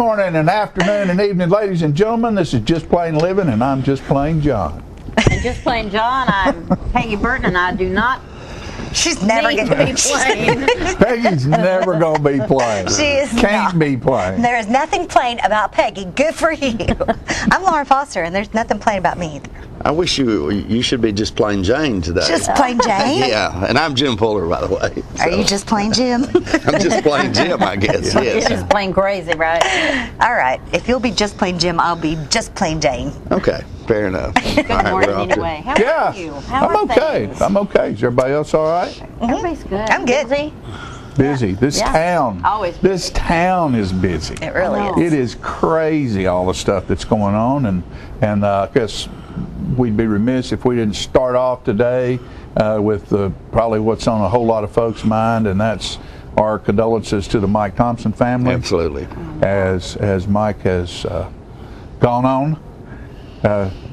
morning and afternoon and evening, ladies and gentlemen. This is Just Plain Living, and I'm Just Plain John. And Just Plain John, I'm Peggy Burton, and I do not She's never need going to be plain. Peggy's never going to be plain. She is Can't not. be plain. There is nothing plain about Peggy. Good for you. I'm Lauren Foster, and there's nothing plain about me either. I wish you should be Just Plain Jane today. Just plain Jane? Yeah, and I'm Jim Fuller, by the way. Are you just plain Jim? I'm just plain Jim, I guess. It's Yes. just plain crazy, right? All right. If you'll be just plain Jim, I'll be just plain Jane. Okay, fair enough. Good morning, anyway. How Yeah, are you? How I'm are okay. things? I'm okay. Is everybody else all right? Everybody's good. I'm good. Busy? Busy. This Yeah. town. Always This town is busy. It really I know. is. It is crazy, all the stuff that's going on, and I guess we'd be remiss if we didn't start off today with probably what's on a whole lot of folks' mind, and that's our condolences to the Mike Thompson family. Absolutely. As Mike has gone on,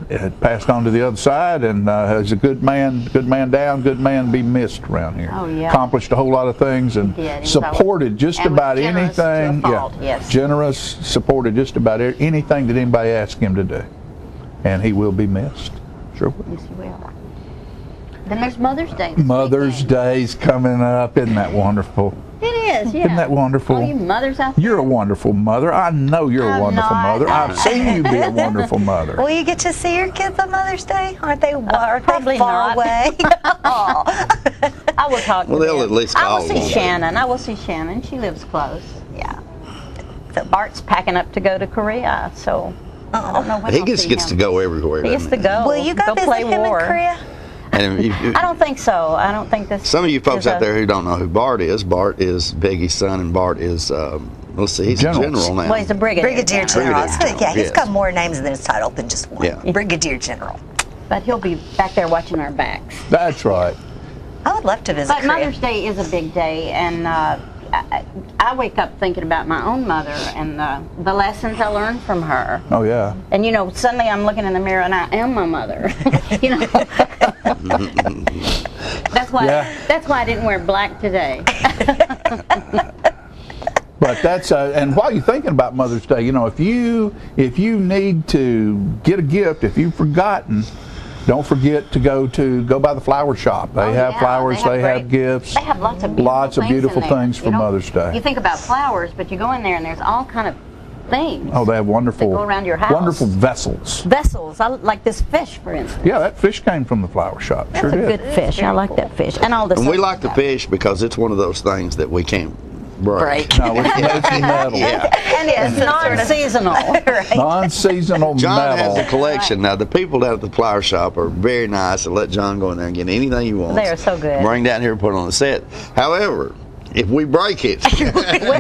had passed on to the other side, and as a good man down, good man be missed around here. Oh, yeah. Accomplished a whole lot of things and He did. He was supported just and was about generous to a anything. fault, yes. Generous, supported just about anything that anybody asked him to do, and he will be missed. Sure will. Yes, you will. Then there's Mother's Day. this Mother's weekend. Day's coming up. Isn't that wonderful? It is, yeah. Isn't that wonderful? All you mothers out there. You're a wonderful mother. I know you're a I'm wonderful not. mother. I've seen you be a wonderful mother. Will you get to see your kids on Mother's Day? Aren't they probably far not. away? I will talk Well, to they'll them. at least I call will see them. Shannon. I will see Shannon. She lives close. Yeah. So Art's packing up to go to Korea, so I don't know when He I'll gets see gets him. to go everywhere. He gets to doesn't go. Will you go visit play him war. in Korea? And I don't think so. I don't think this. some of you folks is out there who don't know who Bart is Peggy's son, and Bart is, let's see, he's General. a general now. Well, he's a brigadier. Brigadier General. General. Brigadier Yeah, he's yes. got more names in his title than just one. Yeah. Brigadier General. But he'll be back there watching our backs. That's right. I would love to visit But Korea. Mother's Day is a big day, and I wake up thinking about my own mother and the lessons I learned from her. Oh yeah. And suddenly I'm looking in the mirror and I am my mother. That's why. Yeah. That's why I didn't wear black today. But that's and while you're thinking about Mother's Day, if you need to get a gift, if you've forgotten, don't forget to go by the flower shop. They have Yeah, flowers. They have great- gifts. They have lots of beautiful things in there. for Mother's Day. You think about flowers, but you go in there and there's all kind of things. Oh, they have wonderful, That go around your house. wonderful vessels. Vessels. I like this fish, for instance. Yeah, that fish came from the flower shop. That's Sure a did. good fish. I like that fish. And all this. And we like the fish because it's one of those things that we can't break. No, it's metal. Yeah. And It's non-seasonal. Non-seasonal John metal. has a collection. Now, the people down at the flower shop are very nice and let John go in there and get anything he wants. They are so good. Bring down here and put it on the set. However, if we break it, we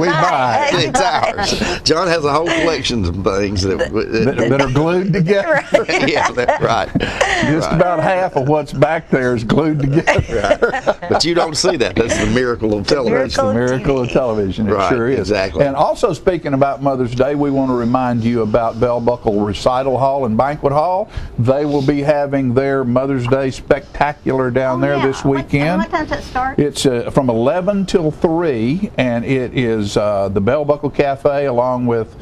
buy it. it's ours. John has a whole collection of things that are glued together. yeah, that's right. Just Right. about half of what's back there is glued together. But you don't see that. That's the miracle of television. That's the miracle of television. It Right, sure is. exactly. And also, speaking about Mother's Day, we want to remind you about Bell Buckle Recital Hall and Banquet Hall. They will be having their Mother's Day spectacular down there this weekend. What time does it start? It's from 11 till 3, and it is the Bell Buckle Cafe along with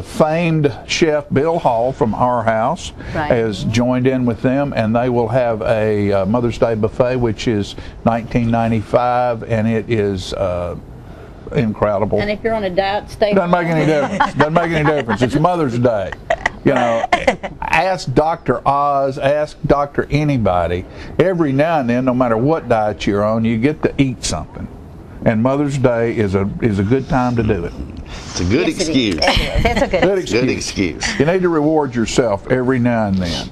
famed chef Bill Hall from Our House has joined in with them, and they will have a Mother's Day buffet, which is $19.95, and it is incredible. And if you're on a diet, stay Doesn't home. make any difference. Doesn't make any difference. It's Mother's Day. Ask Dr. Oz, ask Dr. Anybody. Every now and then, no matter what diet you're on, you get to eat something. And Mother's Day is a good time to do it. It's a good excuse. It's a Good Good excuse. excuse. You need to reward yourself every now and then.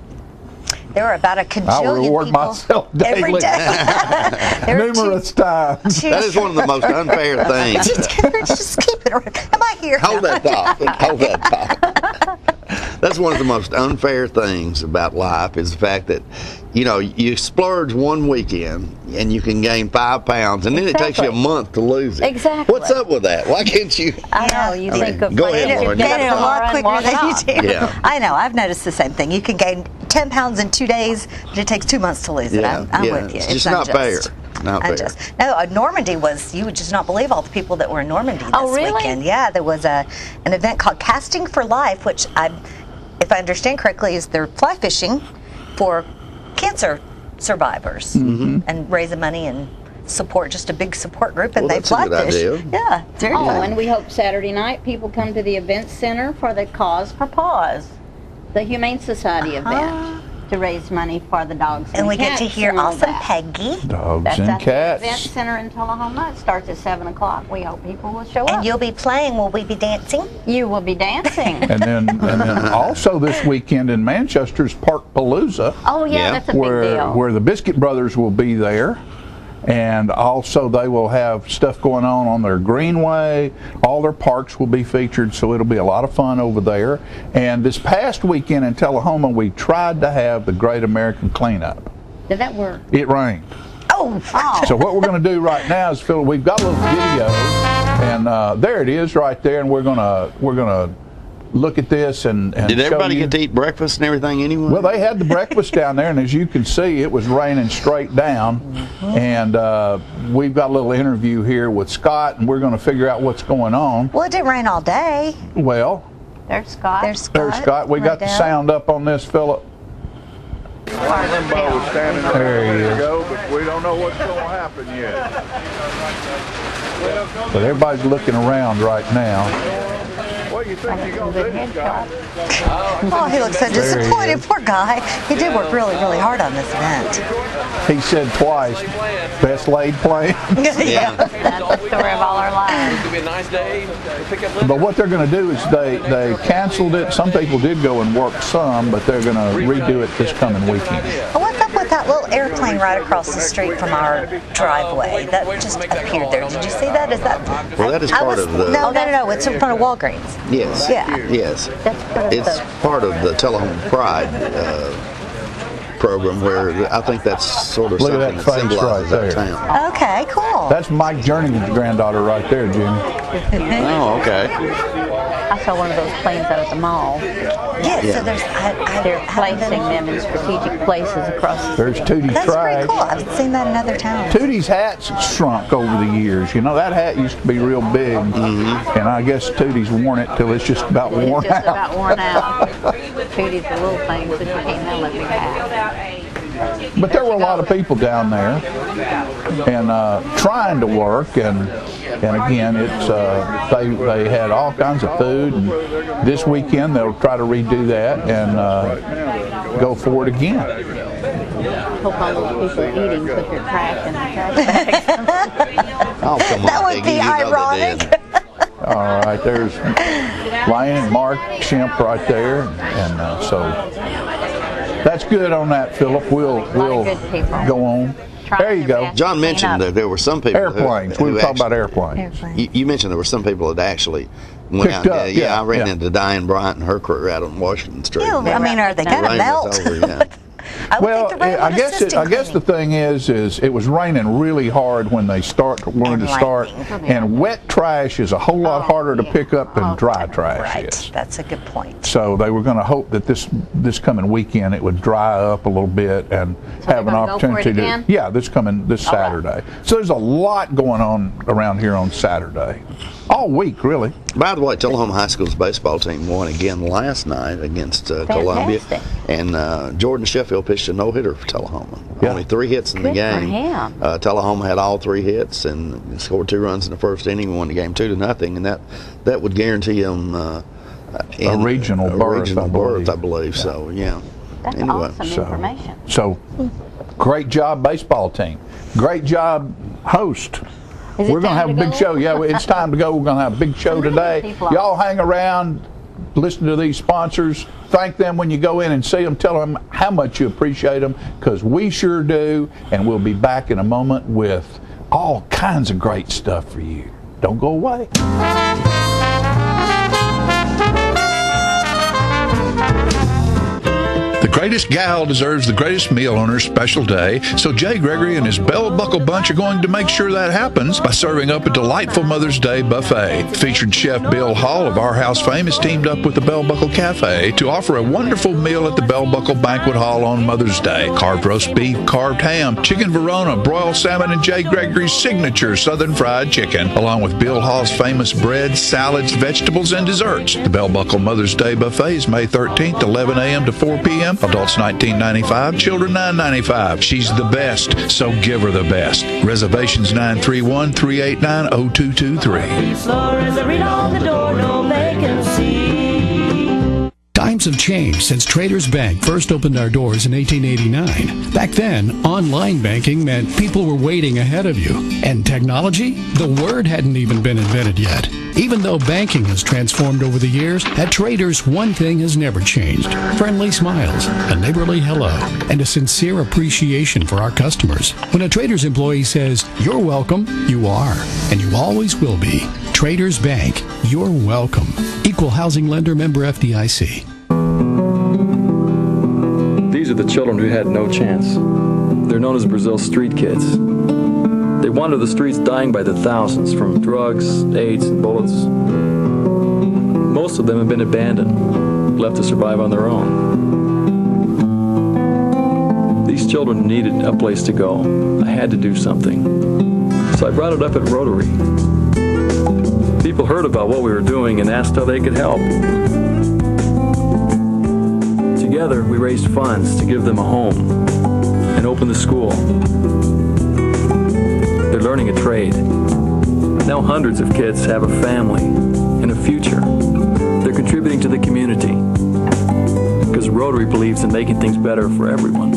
There were about a cajillion I'll reward people myself every daily. day. There were Numerous times. two- That is one of the most unfair things. Just keep it around. Am I here? Hold that thought. Hold that thought. That's one of the most unfair things about life is the fact that, you splurge one weekend and you can gain 5 pounds, and then it takes you a month to lose it. Exactly. What's up with that? Why can't you? I know. You think of go ahead, Lauren. Gain it a lot quicker than you do. Yeah. I know. I've noticed the same thing. You can gain 10 pounds in 2 days, but it takes 2 months to lose it. I'm with you. It's just not fair. Not fair. Normandy was, you would just not believe all the people that were in Normandy this really? weekend. Yeah, there was an event called Casting for Life, which, if I understand correctly, is they're fly fishing for cancer survivors and raising money and support, just a big support group, and Well, they that's a fly good fish. idea. Yeah, it's very Oh, good. and we hope Saturday night people come to the event center for the Cause for Paws, the Humane Society event, to raise money for the dogs And we get cats to hear and all awesome that. Peggy. Dogs That's and at the event cats. center in Tullahoma. It starts at 7 o'clock. We hope people will show And up. you'll be playing. Will we be dancing? You will be dancing. And then also this weekend in Manchester's Park Palooza, Oh yeah, Yeah. that's a big deal. where the Biscuit Brothers will be there. And also they will have stuff going on their greenway. All their parks will be featured, so it'll be a lot of fun over there. And this past weekend in Tullahoma, we tried to have the Great American Cleanup. Did that work? It rained. Oh, So what we're going to do right now is, Phil, we've got a little video, and there it is right there, and we're gonna look at this and Did show everybody you. get to eat breakfast and everything anyway? Well, they had the breakfast down there, and as you can see, it was raining straight down. And we've got a little interview here with Scott, and we're going to figure out what's going on. well, it didn't rain all day. Well, There's Scott. There's Scott. there's Scott. We got the Riddell. sound up on this, Philip. Limbo was standing there a minute ago, but we don't know what's going to happen yet. But everybody's looking around right now. What do you think you're going to do, Scott? Oh, he looks so There he disappointed. is. Poor guy. He did work really, really hard on this event. He said twice, best laid plan. Yeah. That's the story of all our lives. It's gonna be a nice day. We'll pick up But what they're going to do is they canceled it. Some people did go and work some, but they're going to redo it this coming weekend. Well, what's up with that little airplane right across the street from our driveway? That just appeared there. Did you see that? Is that? Well, that is I part was- of the. No. It's in front of Walgreens. Yes. Yeah. Yes. That's part of It's the part of the Tullahoma Pride program, where I think that's sort of Look at something that that face symbolizes right our there. town. Okay, cool. That's Mike Jernigan's granddaughter right there, Jimmy. Oh, okay. I saw one of those planes out at the mall. Yeah, Yeah. so there's. They're placing them in strategic places across the There's Tootie That's pretty Trash. cool. I've seen that in other towns. Tootie's hat's shrunk over the years. You know, that hat used to be real big, and I guess Tootie's worn it till it's just about It's worn just out. about worn out. Treaties the little things that you can't handle if you have. But there were a lot of people down there, and trying to work, and again, it's they had all kinds of food. And this weekend they'll try to redo that and go for it again. Hope all those people eating put their trash in the trash bags. Oh, come on, That would Peggy, be you know they ironic. did. All right, there's Lane and Mark Shemp right there, and so that's good on that, Philip. We'll good people. go on. Trying There you their go. best. John mentioned that there were some people Airplanes. We were talking about airplanes. You mentioned there were some people that actually went Picked out. up, Yeah, yeah, I ran yeah. into Diane Bryant and her crew out on Washington Street. Ew, I mean, are they The going to rain melt? was over, yeah. I would Well, think the rain I would guess assist in I guess the cleaning. thing is it was raining really hard when they wanted to start, lightning. and wet trash is a whole lot harder to pick up than dry trash Right, is. that's a good point. So they were going to hope that this coming weekend it would dry up a little bit and have an they're gonna go for it opportunity to. again? Yeah, this Saturday. So there's a lot going on around here on Saturday, all week really. By the way, Tullahoma High School's baseball team won again last night against Columbia, and Jordan Sheffield pitched a no-hitter for Tullahoma. Yeah. Only 3 hits in the Good for game. him. Tullahoma had all 3 hits and scored 2 runs in the first inning. Won the game 2-0, and that would guarantee him A regional berth, I believe. So yeah. That's Anyway, awesome information. So great job, baseball team. Great job, host. Is it We're going to time have a to big go? show. Yeah, it's time to go. We're going to have a big show today. people Y'all hang around, listen to these sponsors. Thank them when you go in and see them. Tell them how much you appreciate them, because we sure do. And we'll be back in a moment with all kinds of great stuff for you. Don't go away. The greatest gal deserves the greatest meal on her special day, so Jay Gregory and his Bell Buckle Bunch are going to make sure that happens by serving up a delightful Mother's Day buffet. Featured chef Bill Hall of Our House fame has teamed up with the Bell Buckle Cafe to offer a wonderful meal at the Bell Buckle Banquet Hall on Mother's Day. Carved roast beef, carved ham, chicken Verona, broiled salmon, and Jay Gregory's signature Southern Fried Chicken, along with Bill Hall's famous bread, salads, vegetables, and desserts. The Bell Buckle Mother's Day buffet is May 13th, 11 a.m. to 4 p.m. Adults $19.95, children $9.95. She's the best, so give her the best. Reservations 931-389-0223. Times have changed since Traders Bank first opened our doors in 1889. Back then, online banking meant people were waiting ahead of you. And technology? The word hadn't even been invented yet. Even though banking has transformed over the years, at Traders, one thing has never changed. Friendly smiles, a neighborly hello, and a sincere appreciation for our customers. When a Traders employee says, "You're welcome," you are, and you always will be. Traders Bank, you're welcome. Equal housing lender, member FDIC. These are the children who had no chance. They're known as Brazil's street kids. They wander the streets dying by the thousands from drugs, AIDS, and bullets. Most of them have been abandoned, left to survive on their own. These children needed a place to go. I had to do something. So I brought it up at Rotary. People heard about what we were doing and asked how they could help. Together, we raised funds to give them a home and open the school. They're learning a trade. Now hundreds of kids have a family and a future. They're contributing to the community because Rotary believes in making things better for everyone.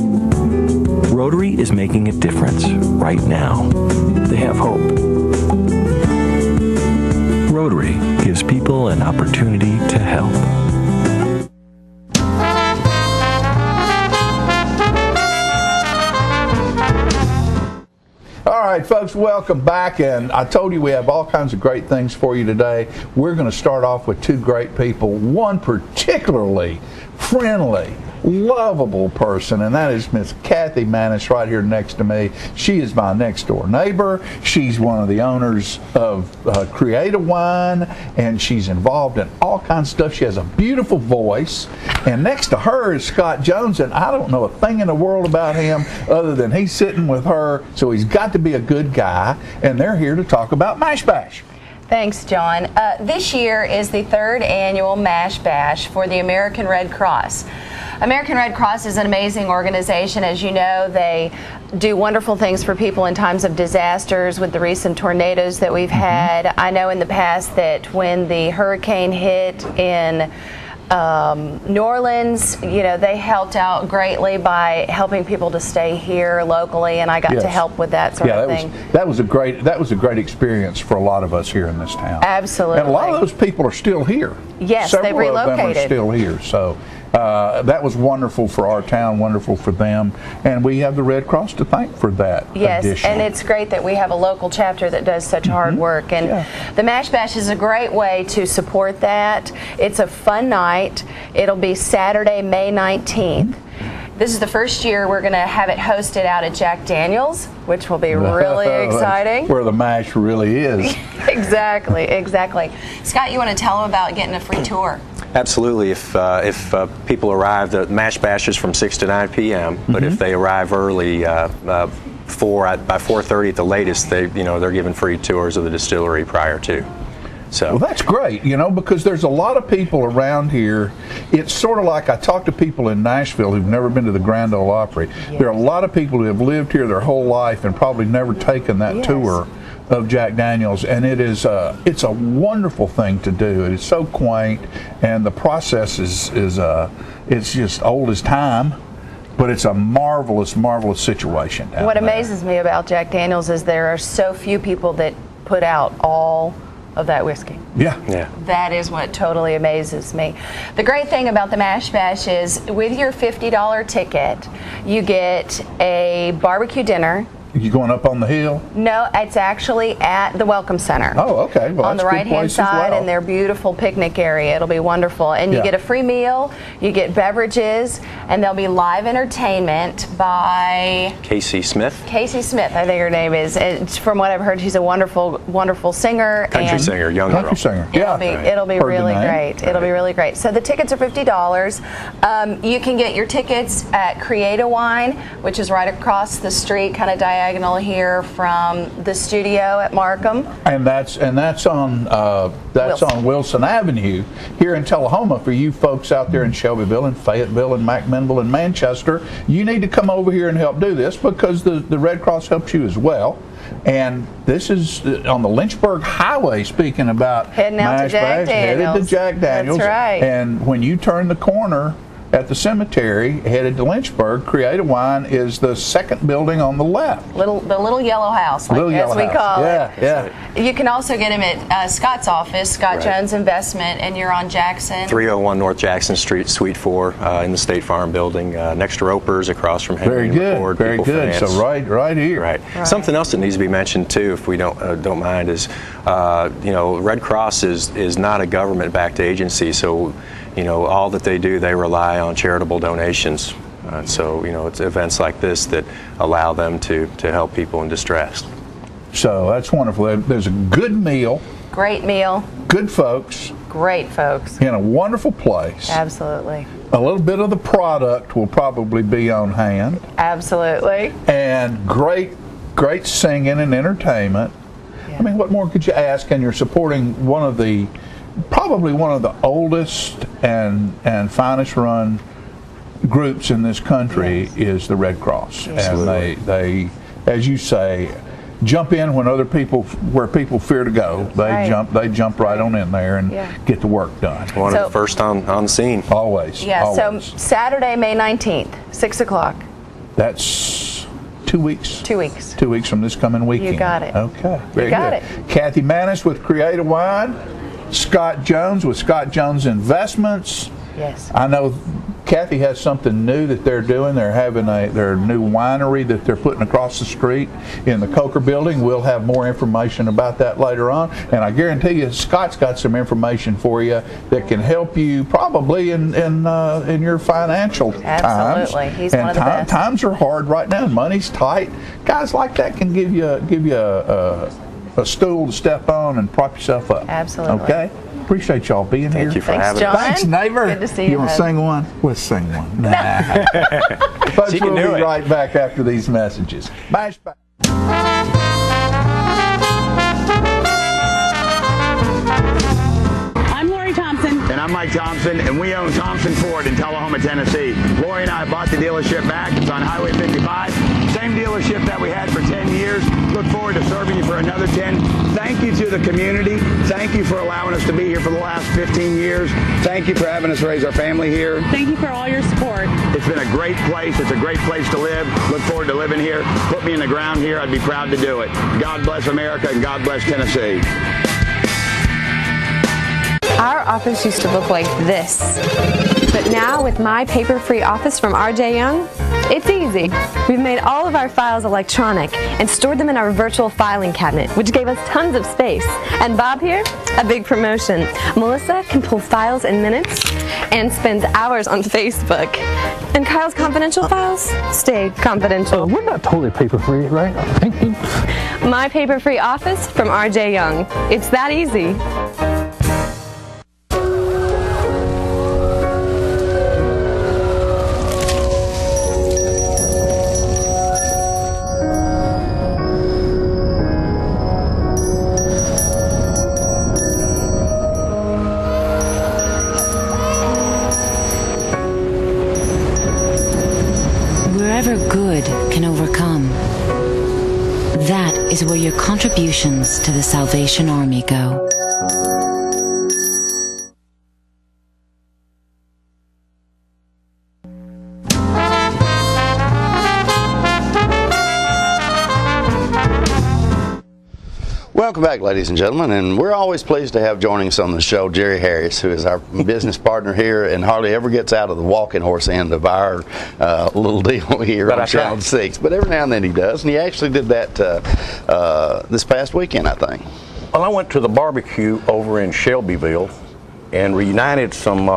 Rotary is making a difference right now. They have hope. Rotary gives people an opportunity to help. All right, folks, welcome back. And I told you we have all kinds of great things for you today. We're going to start off with two great people, one particularly friendly, lovable person, and that is Miss Kathy Manis right here next to me. She is my next door neighbor. She's one of the owners of Creative Wine, and she's involved in all kinds of stuff. She has a beautiful voice, and next to her is Scott Jones, and I don't know a thing in the world about him other than he's sitting with her, so he's got to be a good guy, and they're here to talk about Mash Bash. Thanks, John. This year is the third annual Mash Bash for the American Red Cross. American Red Cross is an amazing organization. As you know, they do wonderful things for people in times of disasters with the recent tornadoes that we've had. I know in the past that when the hurricane hit in New Orleans, you know, they helped out greatly by helping people to stay here locally, and I got to help with that sort of thing. That was a great experience for a lot of us here in this town. Absolutely. And a lot of those people are still here. Yes, Several they've relocated. of them are still here. So that was wonderful for our town, wonderful for them, and we have the Red Cross to thank for that. Yes, addition. and it's great that we have a local chapter that does such hard work, and the Mash Bash is a great way to support that. It's a fun night. It'll be Saturday, May 19th. This is the first year we're going to have it hosted out at Jack Daniels, which will be really exciting. Where the mash really is. Exactly. Scott, you want to tell them about getting a free tour? Absolutely. If people arrive, the Mash Bash is from 6 to 9 p.m. But if they arrive early, by 4:30 at the latest, they're given free tours of the distillery prior to. So. Well, that's great, because there's a lot of people around here. It's sort of like I talk to people in Nashville who've never been to the Grand Ole Opry. Yes. There are a lot of people who have lived here their whole life and probably never taken that tour of Jack Daniels, and it's a wonderful thing to do. It is so quaint, and the process is it's just old as time. But it's a marvelous situation. What amazes me about Jack Daniels is there are so few people that put out all of that whiskey. Yeah. That is what totally amazes me. The great thing about the Mash Bash is with your $50 ticket, you get a barbecue dinner You going up on the hill? No, it's actually at the Welcome Center. Oh, okay. Well, on the that's a good right-hand place as side well. in their beautiful picnic area. It'll be wonderful. And you Yeah. get a free meal, you get beverages, and there'll be live entertainment by Casey Smith. Casey Smith, I think her name is. It's, from what I've heard, she's a wonderful, wonderful singer. Country and singer, young girl. Country singer. Yeah. It'll be Heard the really name. great. It'll be really great. So the tickets are $50. You can get your tickets at Create a Wine, which is right across the street, kind of diagonal here from the studio at Markham. And that's on Wilson Avenue here in Tullahoma. For you folks out there in Shelbyville and Fayetteville and McMinnville and Manchester, you need to come over here and help do this because the Red Cross helps you as well. And this is on the Lynchburg Highway, speaking about Heading out to Mash Jack Bash, headed to Daniels. Jack Daniels. That's right. And when you turn the corner at the cemetery headed to Lynchburg, Create a Wine is the second building on the left. The little yellow house, like Little as yellow we house. call Yeah, it. yeah. You can also get him at Scott's office, Scott Right. Jones Investment, and you're on Jackson. 301 North Jackson Street, Suite 4, in the State Farm Building, next to Roper's, across from Henry Very good, McCord, very People good. Finance. So right here. Right. Something else that needs to be mentioned too, if we don't mind, is Red Cross is not a government-backed agency, so all that they do, they rely on charitable donations. So it's events like this that allow them to help people in distress. So that's wonderful. There's a good meal, Great meal, good folks, great folks. in a wonderful place. Absolutely. A little bit of the product will probably be on hand, Absolutely. and great singing and entertainment. I mean, what more could you ask? And you're supporting probably one of the oldest and finest run groups in this country is the Red Cross. And they, as you say, jump in when where people fear to go. They jump right on in there and get the work done. One of the first on the scene. Always. Yeah, always. so Saturday, May 19th, 6 o'clock. That's 2 weeks. 2 weeks. 2 weeks from this coming weekend. You got it. Okay. Very got good. it. Kathy Manis with Create a Wine. Scott Jones with Scott Jones Investments. Yes. I know Kathy has something new that they're doing. They're having their new winery that they're putting across the street in the Coker building. We'll have more information about that later on. And I guarantee you, Scott's got some information for you that can help you probably in your financial times. Absolutely. He's one of the best. Times are hard right now. Money's tight. Guys like that can give you a stool to step on and prop yourself up. Absolutely. Okay? Appreciate y'all being here. Thank you for Thanks, having John. us. Thanks, neighbor. Good to see you, You want to bud. sing one? Let's sing one. Nah. Folks, She can we'll do be it. right back after these messages. Mash back. I'm Lori Thompson. And I'm Mike Thompson, and we own Thompson Ford in Tullahoma, Tennessee. Lori and I bought the dealership back. It's on Highway 55. Same dealership that we had for 10 years. Look forward to serving you for another 10. Thank you to the community. Thank you for allowing us to be here for the last 15 years. Thank you for having us raise our family here. Thank you for all your support. It's been a great place. It's a great place to live. Look forward to living here. Put me in the ground here. I'd be proud to do it. God bless America and God bless Tennessee. Our office used to look like this, but now with My Paper-Free Office from R.J. Young, it's easy. We've made all of our files electronic and stored them in our virtual filing cabinet, which gave us tons of space. And Bob here, a big promotion. Melissa can pull files in minutes and spends hours on Facebook. And Kyle's confidential files stay confidential. We're not totally paper-free, right? My Paper-Free Office from R.J. Young. It's that easy. Wherever good can overcome, that is where your contributions to the Salvation Army go. Welcome back, ladies and gentlemen, and we're always pleased to have joining us on the show Jerry Harris, who is our business partner here and hardly ever gets out of the walking horse end of our little deal here on Channel 6. But every now and then he does, and he actually did that this past weekend, I think. Well, I went to the barbecue over in Shelbyville and reunited some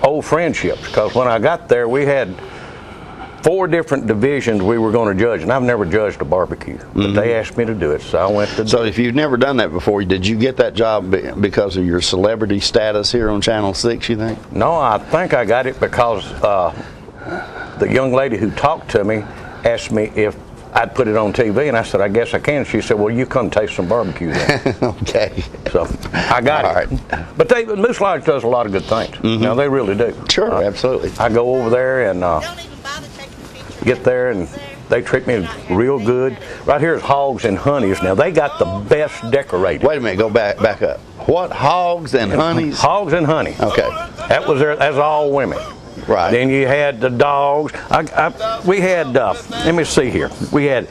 old friendships, because when I got there we had 4 different divisions we were going to judge, and I've never judged a barbecue, but they asked me to do it, so I went to. So if you've never done that before, did you get that job because of your celebrity status here on Channel 6, you think? No, I think I got it because the young lady who talked to me asked me if I'd put it on TV, and I said, I guess I can. She said, well, you come taste some barbecue then. Okay. So I got it. But Moose Lodge does a lot of good things. Now, they really do. Sure, absolutely. I go over there and get there, and they treat me real good. Right here is Hogs and Honeys. Now, they got the best decorated. Wait a minute, go back up. What, Hogs and Honeys? Hogs and Honey. Okay. That's all women. Right. Then you had the dogs. We had, let me see here. We had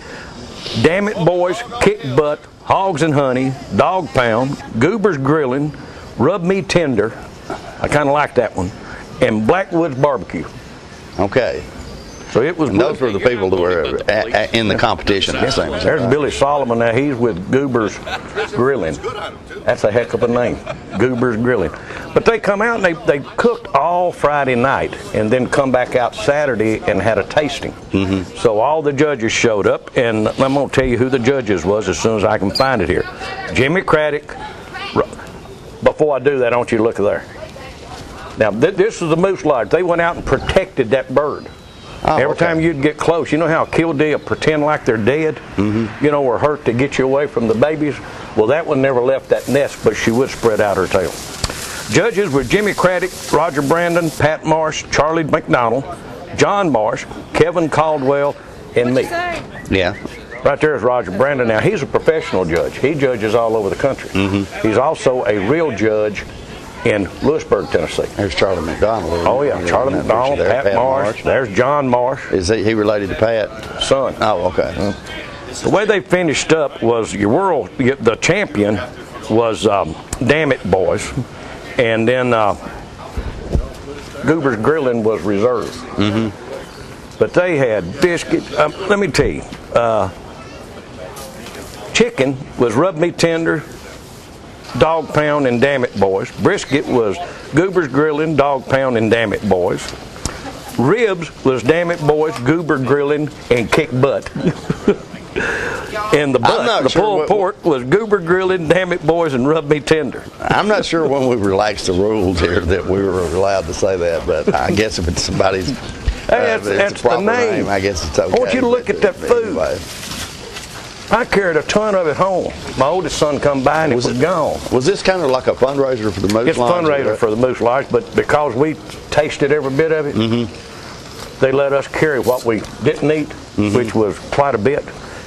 Damn It Boys, Kick Butt, Hogs and Honey, Dog Pound, Goober's Grilling, Rub Me Tender. I kind of like that one. And Blackwoods Barbecue. Okay. So it was. And those were the people that were in the competition. Yes. There's Billy Solomon now. He's with Goober's Grilling. That's a heck of a name, Goober's Grilling. But they come out and they cooked all Friday night and then come back out Saturday and had a tasting. So all the judges showed up, and I'm going to tell you who the judges was as soon as I can find it here. Jimmy Craddock. Before I do that, I want you to look there. Now, this is the Moose Lodge. They went out and protected that bird. Every time you'd get close, you know how a killdeer pretend like they're dead, you know, or hurt to get you away from the babies? Well, that one never left that nest, but she would spread out her tail. Judges were Jimmy Craddock, Roger Brandon, Pat Marsh, Charlie McDonald, John Marsh, Kevin Caldwell, and me. Yeah. Right there is Roger Brandon. Now, he's a professional judge. He judges all over the country. He's also a real judge in Lewisburg, Tennessee. There's Charlie McDonald. Oh, yeah. Charlie McDonald, Pat Marsh. There's John Marsh. Is he related to Pat? Son. Oh, okay. The way they finished up was the champion was Damn It Boys, and then Goober's Grilling was reserved. But they had biscuit. Let me tell you, chicken was Rub Me Tender, Dog Pound, and Damn It Boys. Brisket was Goober's Grilling, Dog Pound, and Damn It Boys. Ribs was Damn It Boys, Goober Grilling, and Kick Butt. And the pulled pork was Goober Grilling, Damn It Boys, and Rub Me Tender. I'm not sure when we relaxed the rules here that we were allowed to say that, but I guess if it's somebody's that's the name. I guess it's okay. I want you to look at that food. Anyway. I carried a ton of it home. My oldest son come by and it was gone. Was this kind of like a fundraiser for the Moose Lodge? It's a fundraiser for the Moose Lodge, but because we tasted every bit of it, they let us carry what we didn't eat, which was quite a bit,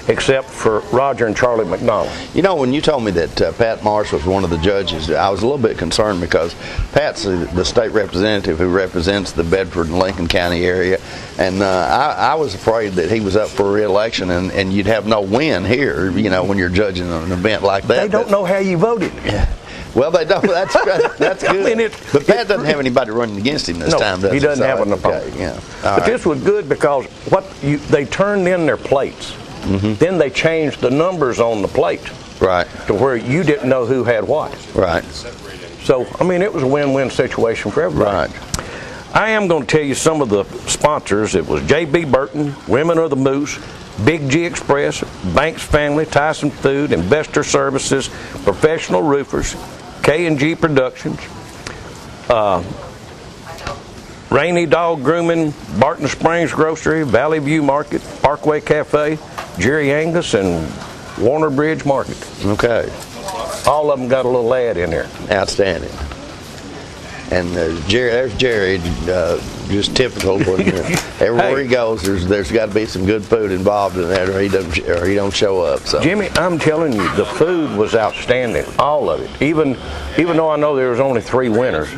except for Roger and Charlie McDonald. You know, when you told me that Pat Marsh was one of the judges, I was a little bit concerned because Pat's the state representative who represents the Bedford and Lincoln County area, and I was afraid that he was up for re-election and you'd have no win here, you know, when you're judging an event like that. They don't know how you voted. Well, they don't. That's good. I mean, but Pat doesn't have anybody running against him this time, does he? He doesn't have an opponent. Yeah. But this was good because they turned in their plates. Then they changed the numbers on the plate. Right. To where you didn't know who had what. Right. So, I mean, it was a win-win situation for everybody. Right. I am going to tell you some of the sponsors. It was J.B. Burton, Women of the Moose, Big G Express, Banks Family, Tyson Food, Investor Services, Professional Roofers, K&G Productions, Rainy Dog Grooming, Barton Springs Grocery, Valley View Market, Parkway Cafe, Jerry Angus, and Warner Bridge Market. Okay. All of them got a little ad in there. Outstanding. And there's Jerry just typical. Everywhere he goes, there's got to be some good food involved in that, or he don't show up. So Jimmy, I'm telling you, the food was outstanding, all of it. Even though I know there was only 3 winners,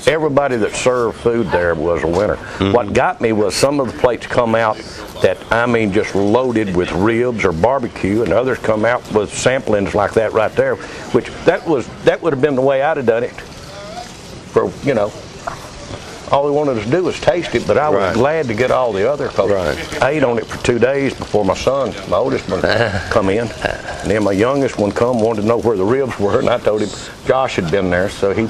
everybody that served food there was a winner. What got me was some of the plates come out that, I mean, just loaded with ribs or barbecue, and others come out with samplings like that right there, which that would have been the way I'd have done it. For, you know, all they wanted us to do was taste it, but I was glad to get all the other folks. I ate on it for 2 days before my oldest one, come in. And then my youngest one wanted to know where the ribs were, and I told him Josh had been there, so he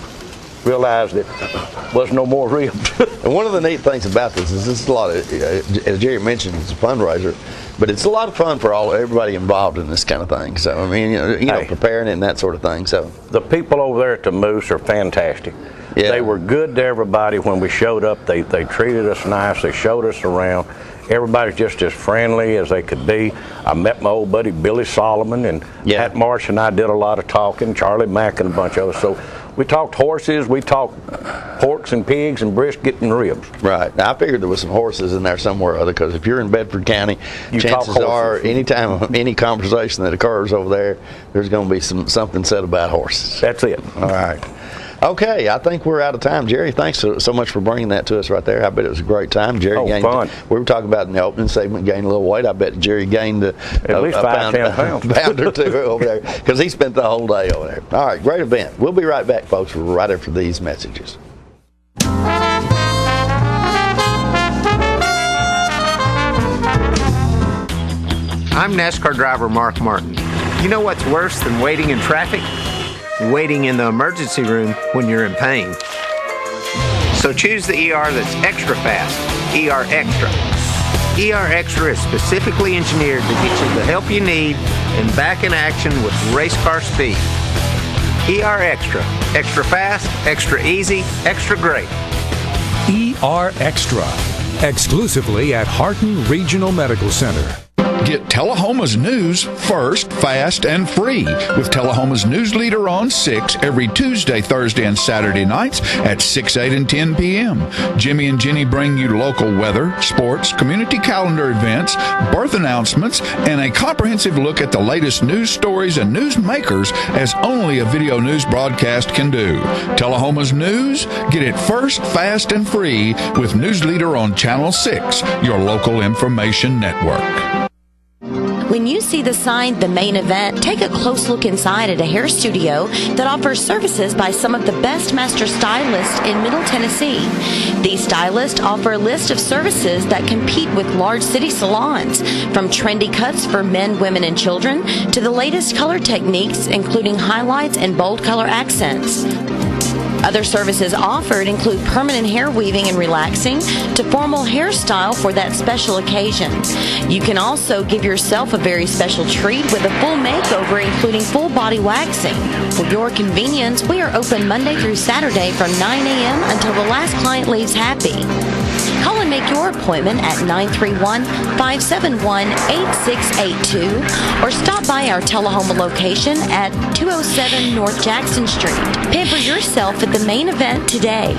realized that there was no more ribs. And one of the neat things about this is a lot of, as Jerry mentioned, it's a fundraiser, but it's a lot of fun for everybody involved in this kind of thing. So, I mean, you know, preparing it and that sort of thing. So the people over there at the Moose are fantastic. Yeah. They were good to everybody when we showed up. They treated us nice. They showed us around. Everybody's just as friendly as they could be. I met my old buddy Billy Solomon, and Pat Marsh and I did a lot of talking, Charlie Mack and a bunch of us. So we talked horses, we talked porks and pigs and brisket and ribs. Right. Now, I figured there was some horses in there somewhere or other, because if you're in Bedford County, chances are any conversation that occurs over there, there's going to be something said about horses. That's it. All right. Okay, I think we're out of time. Jerry, thanks so much for bringing that to us right there. I bet it was a great time. Jerry gained, fun. We were talking about in the opening segment, gained a little weight. I bet Jerry gained at least 5-10 pounds. Pound or two over there, because he spent the whole day over there. All right, great event. We'll be right back, folks, right after these messages. I'm NASCAR driver Mark Martin. You know what's worse than waiting in traffic? Waiting in the emergency room when you're in pain. So choose the ER that's extra fast, ER Extra. ER Extra is specifically engineered to get you the help you need and back in action with race car speed. ER Extra. Extra fast, extra easy, extra great. ER Extra. Exclusively at Harton Regional Medical Center. Get Tullahoma's news first, fast, and free with Tullahoma's News Leader on 6 every Tuesday, Thursday, and Saturday nights at 6, 8, and 10 p.m. Jimmy and Jenny bring you local weather, sports, community calendar events, birth announcements, and a comprehensive look at the latest news stories and news makers as only a video news broadcast can do. Tullahoma's news, get it first, fast, and free with News Leader on Channel 6, your local information network. When you see the sign, The Main Event, take a close look inside at a hair studio that offers services by some of the best master stylists in Middle Tennessee. These stylists offer a list of services that compete with large city salons, from trendy cuts for men, women, and children to the latest color techniques, including highlights and bold color accents. Other services offered include permanent hair weaving and relaxing to formal hairstyle for that special occasion. You can also give yourself a very special treat with a full makeover, including full body waxing. For your convenience, we are open Monday through Saturday from 9 a.m. until the last client leaves happy. Call and make your appointment at 931-571-8682 or stop by our Tullahoma location at 207 North Jackson Street. Pamper yourself at The Main Event today.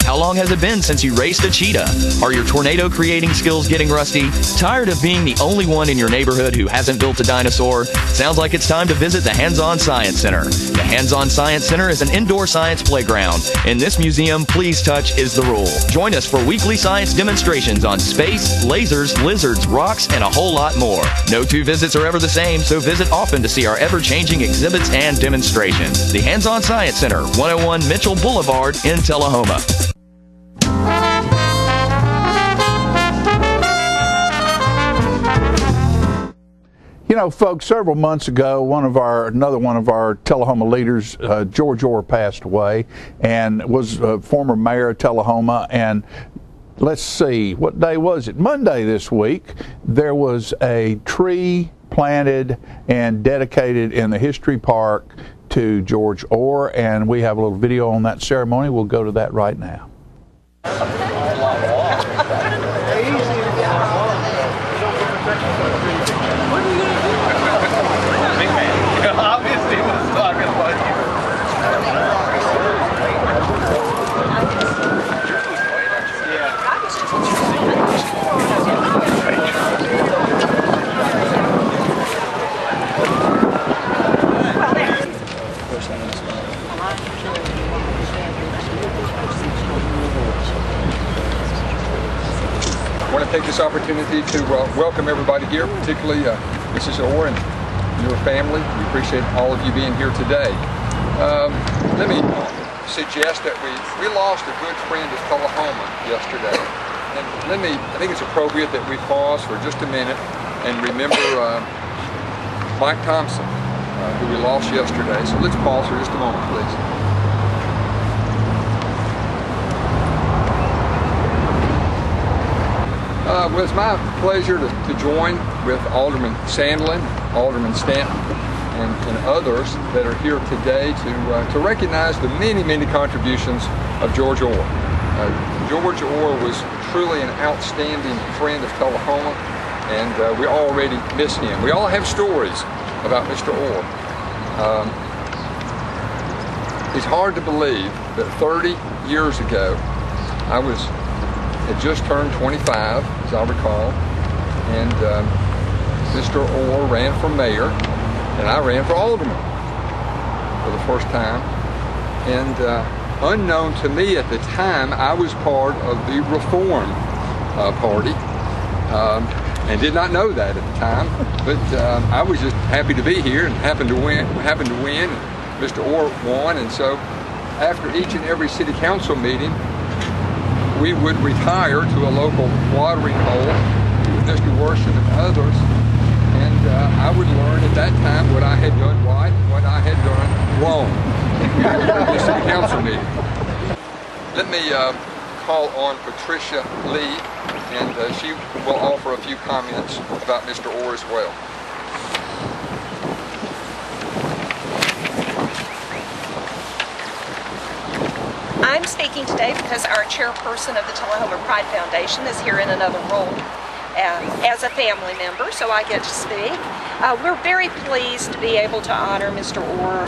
How long has it been since you raced a cheetah? Are your tornado creating skills getting rusty? Tired of being the only one in your neighborhood who hasn't built a dinosaur? Sounds like it's time to visit the Hands-On Science Center. The Hands-On Science Center is an indoor science playground. In this museum, please touch is the rule. Join us for weekly science demonstrations on space, lasers, lizards, rocks, and a whole lot more. No two visits are ever the same, so visit often to see our ever-changing exhibits and demonstrations. The Hands-On Science Center, 101 Mitchell Boulevard in Tullahoma. You know, folks, several months ago, another one of our Tullahoma leaders, George Orr, passed away, and was a former mayor of Tullahoma. And let's see, what day was it? Monday this week, there was a tree planted and dedicated in the History Park to George Orr, and we have a little video on that ceremony. We'll go to that right now. Obviously, was talking about want to take this opportunity to welcome everybody here, particularly Mrs. Orr and your family. We appreciate all of you being here today. Let me suggest that we lost a good friend of Tullahoma yesterday. And I think it's appropriate that we pause for just a minute and remember Mike Thompson, who we lost yesterday. So let's pause for just a moment, please. Well, it's my pleasure to join with Alderman Sandlin, Alderman Stanton, and others that are here today to recognize the many, many contributions of George Orr. George Orr was truly an outstanding friend of Tullahoma, and we already miss him. We all have stories about Mr. Orr. It's hard to believe that 30 years ago, I had just turned 25, as I recall, and Mr. Orr ran for mayor, and I ran for alderman for the first time. And unknown to me at the time, I was part of the Reform Party, and did not know that at the time. But I was just happy to be here and happened to win. And Mr. Orr won, and so after each and every city council meeting, we would retire to a local watering hole with Mr. Worsham and others, and I would learn at that time what I had done right and what I had done wrong at the city council meeting. Let me call on Patricia Lee, and she will offer a few comments about Mr. Orr as well. I'm speaking today because our chairperson of the Tullahoma Pride Foundation is here in another role as a family member, so I get to speak. We're very pleased to be able to honor Mr. Orr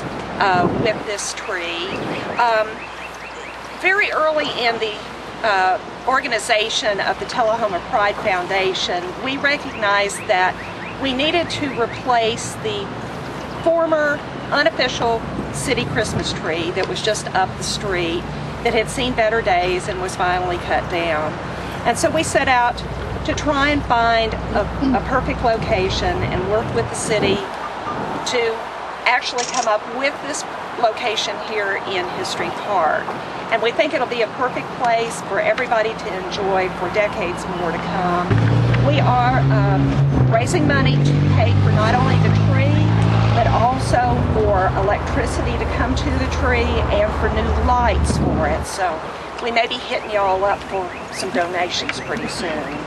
with this tree. Very early in the organization of the Tullahoma Pride Foundation, we recognized that we needed to replace the former unofficial city Christmas tree that was just up the street, that had seen better days and was finally cut down. And so we set out to try and find a perfect location and work with the city to actually come up with this location here in History Park. And we think it'll be a perfect place for everybody to enjoy for decades more to come. We are raising money to pay for not only the tree, but also for electricity to come to the tree and for new lights for it. So we may be hitting you all up for some donations pretty soon.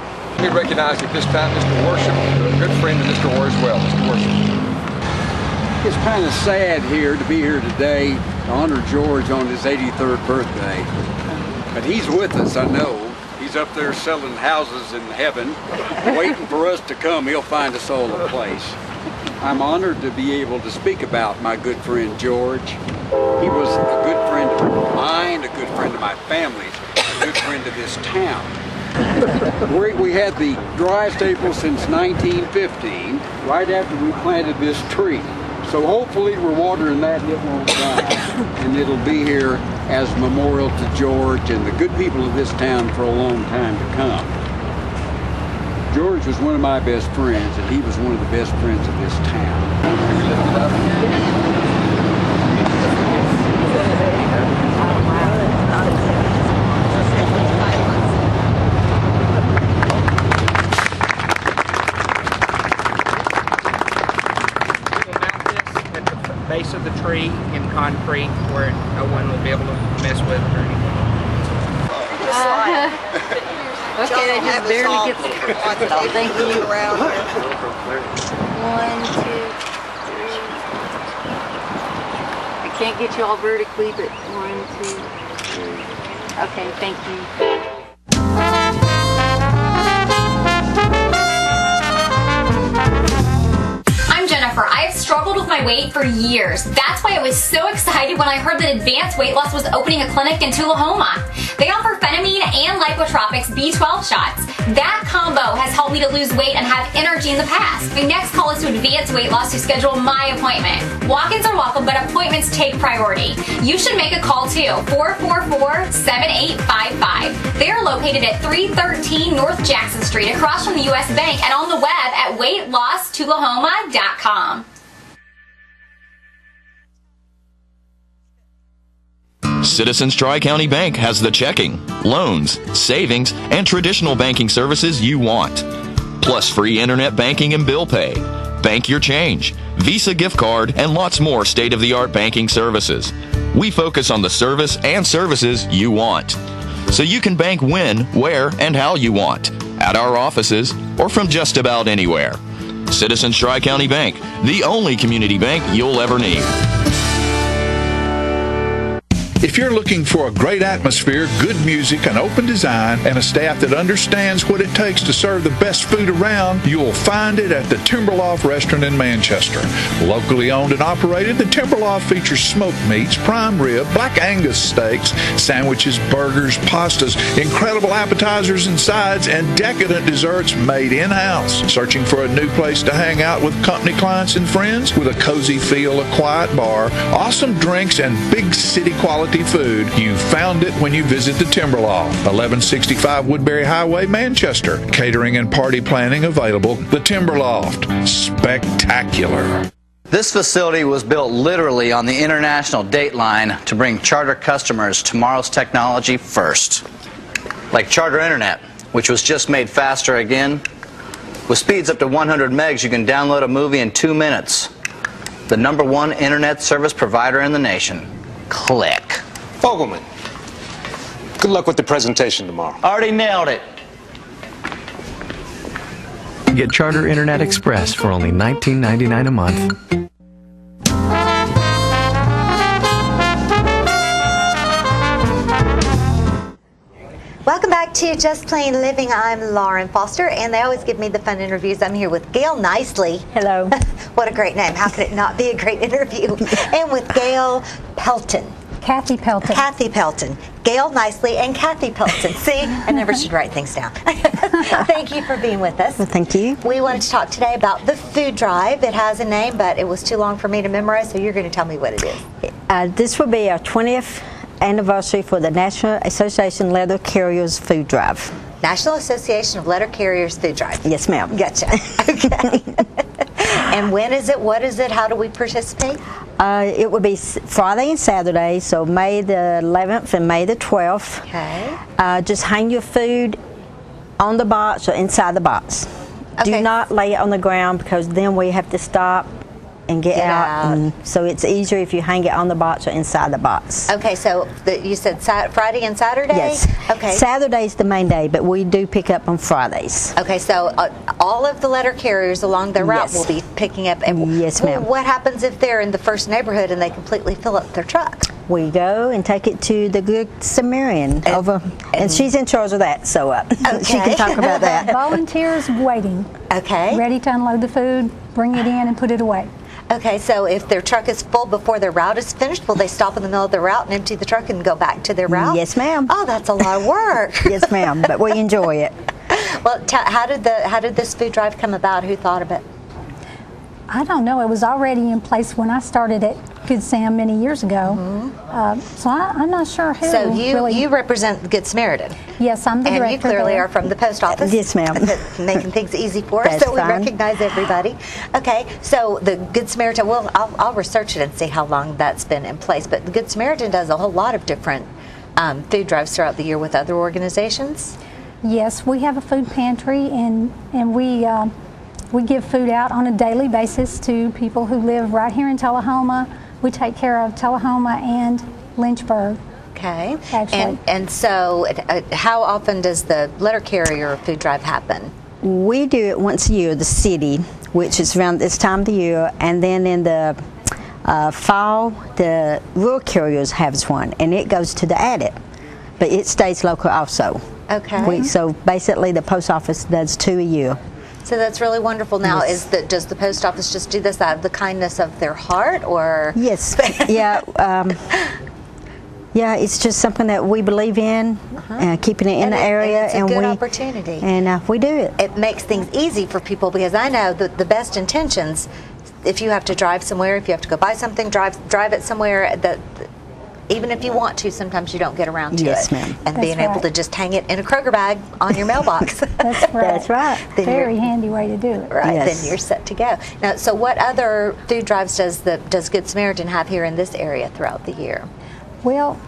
We recognize at this time Mr. Worsham, a good friend of Mr. Orr as well. Mr. Worsham. It's kind of sad here to be here today to honor George on his 83rd birthday. But he's with us, I know. He's up there selling houses in heaven, waiting for us to come. He'll find us all a place. I'm honored to be able to speak about my good friend George. He was a good friend of mine, a good friend of my family, a good friend of this town. We had the driest April since 1915, right after we planted this tree. So hopefully we're watering that and it won't die. And it'll be here as a memorial to George and the good people of this town for a long time to come. George was one of my best friends, and he was one of the best friends of this town. Base of the tree in concrete where no one will be able to mess with it or anything. Okay, they just barely get the thank you. 1, 2, 3. I can't get you all vertically, but 1, 2, 3. Okay, thank you. I have struggled with my weight for years. That's why I was so excited when I heard that Advanced Weight Loss was opening a clinic in Tullahoma. They offer phenamine and lipotropics B12 shots. That combo has helped me to lose weight and have energy in the past. My next call is to Advance Weight Loss to schedule my appointment. Walk-ins are welcome, but appointments take priority. You should make a call too, 444-7855. They are located at 313 North Jackson Street, across from the U.S. Bank, and on the web at weightlosstulahoma.com. Citizens Tri-County Bank has the checking, loans, savings, and traditional banking services you want. Plus free internet banking and bill pay, bank your change, Visa gift card, and lots more state-of-the-art banking services. We focus on the service and services you want. So you can bank when, where, and how you want. At our offices or from just about anywhere. Citizens Tri-County Bank, the only community bank you'll ever need. If you're looking for a great atmosphere, good music, an open design, and a staff that understands what it takes to serve the best food around, you'll find it at the Timberloft Restaurant in Manchester. Locally owned and operated, the Timberloft features smoked meats, prime rib, black Angus steaks, sandwiches, burgers, pastas, incredible appetizers and sides, and decadent desserts made in-house. Searching for a new place to hang out with company clients and friends? With a cozy feel, a quiet bar, awesome drinks, and big city quality food, you found it when you visit the Timberloft. 1165 Woodbury Highway, Manchester. Catering and party planning available. The Timberloft. Spectacular. This facility was built literally on the international date line to bring Charter customers tomorrow's technology first. Like Charter Internet, which was just made faster again. With speeds up to 100 megs, you can download a movie in 2 minutes. The #1 internet service provider in the nation. Click. Fogelman, good luck with the presentation tomorrow. Already nailed it. Get Charter Internet Express for only $19.99 a month. Welcome back to Just Plain Living. I'm Lauren Foster, and they always give me the fun interviews. I'm here with Gail Nicely. Hello. What a great name. How could it not be a great interview? And with Gail Pelton. Kathy Pelton. Kathy Pelton. Gail Nicely and Kathy Pelton. See, I never should write things down. Thank you for being with us. Well, thank you. We wanted to talk today about the food drive. It has a name, but it was too long for me to memorize, so you're going to tell me what it is. This will be our 20th anniversary for the National Association Letter Carriers Food Drive. National Association of Letter Carriers Food Drive. Yes, ma'am. Gotcha. Okay. And when is it? What is it? How do we participate? It will be Friday and Saturday, so May the 11th and May the 12th. Okay. Just hang your food on the box or inside the box. Okay. Do not lay it on the ground, because then we have to stop and get out. And so it's easier if you hang it on the box or inside the box. Okay, so you said Friday and Saturday? Yes. Okay. Saturday's the main day, but we do pick up on Fridays. Okay, so all of the letter carriers along the route will be picking up. And yes, ma'am. What happens if they're in the first neighborhood and they completely fill up their truck? We go and take it to the Good Samaritan over, and she's in charge of that, so she can talk about that. Volunteers waiting. Okay. Ready to unload the food, bring it in, and put it away. Okay, so if their truck is full before their route is finished, will they stop in the middle of the route and empty the truck and go back to their route? Yes, ma'am. Oh, that's a lot of work. Yes, ma'am, but we enjoy it. Well, how did this food drive come about? Who thought of it? I don't know. It was already in place when I started at Good Sam many years ago. So I'm not sure who. So you represent Good Samaritan. Yes, I'm the director. And you clearly there. are from the post office. Yes, ma'am. Making things easy for us, That's so we fine. recognize everybody. Okay, so the Good Samaritan, well, I'll research it and see how long that's been in place. But the Good Samaritan does a whole lot of different food drives throughout the year with other organizations. Yes, we have a food pantry, and we give food out on a daily basis to people who live right here in Tullahoma. We take care of Tullahoma and Lynchburg. Okay. Actually. And so how often does the letter carrier food drive happen? We do it once a year, the city, which is around this time of the year, and then in the fall, the rural carriers have one, and it goes to the addict, but it stays local also. Okay. So basically, the post office does 2 a year. So that's really wonderful. Now, Yes. does the post office just do this out of the kindness of their heart, or? Yes. Yeah. Yeah, it's just something that we believe in, keeping it in the area, and it's a good opportunity. And we do it. It makes things easy for people because I know that the best intentions, if you have to drive somewhere, if you have to go buy something, drive it somewhere that. Even if you want to, sometimes you don't get around to yes, it. Ma'am. And being able to just hang it in a Kroger bag on your mailbox. That's right. That's right. Very handy way to do it. Right. Yes. Then you're set to go. Now, so what other food drives does Good Samaritan have here in this area throughout the year? Well,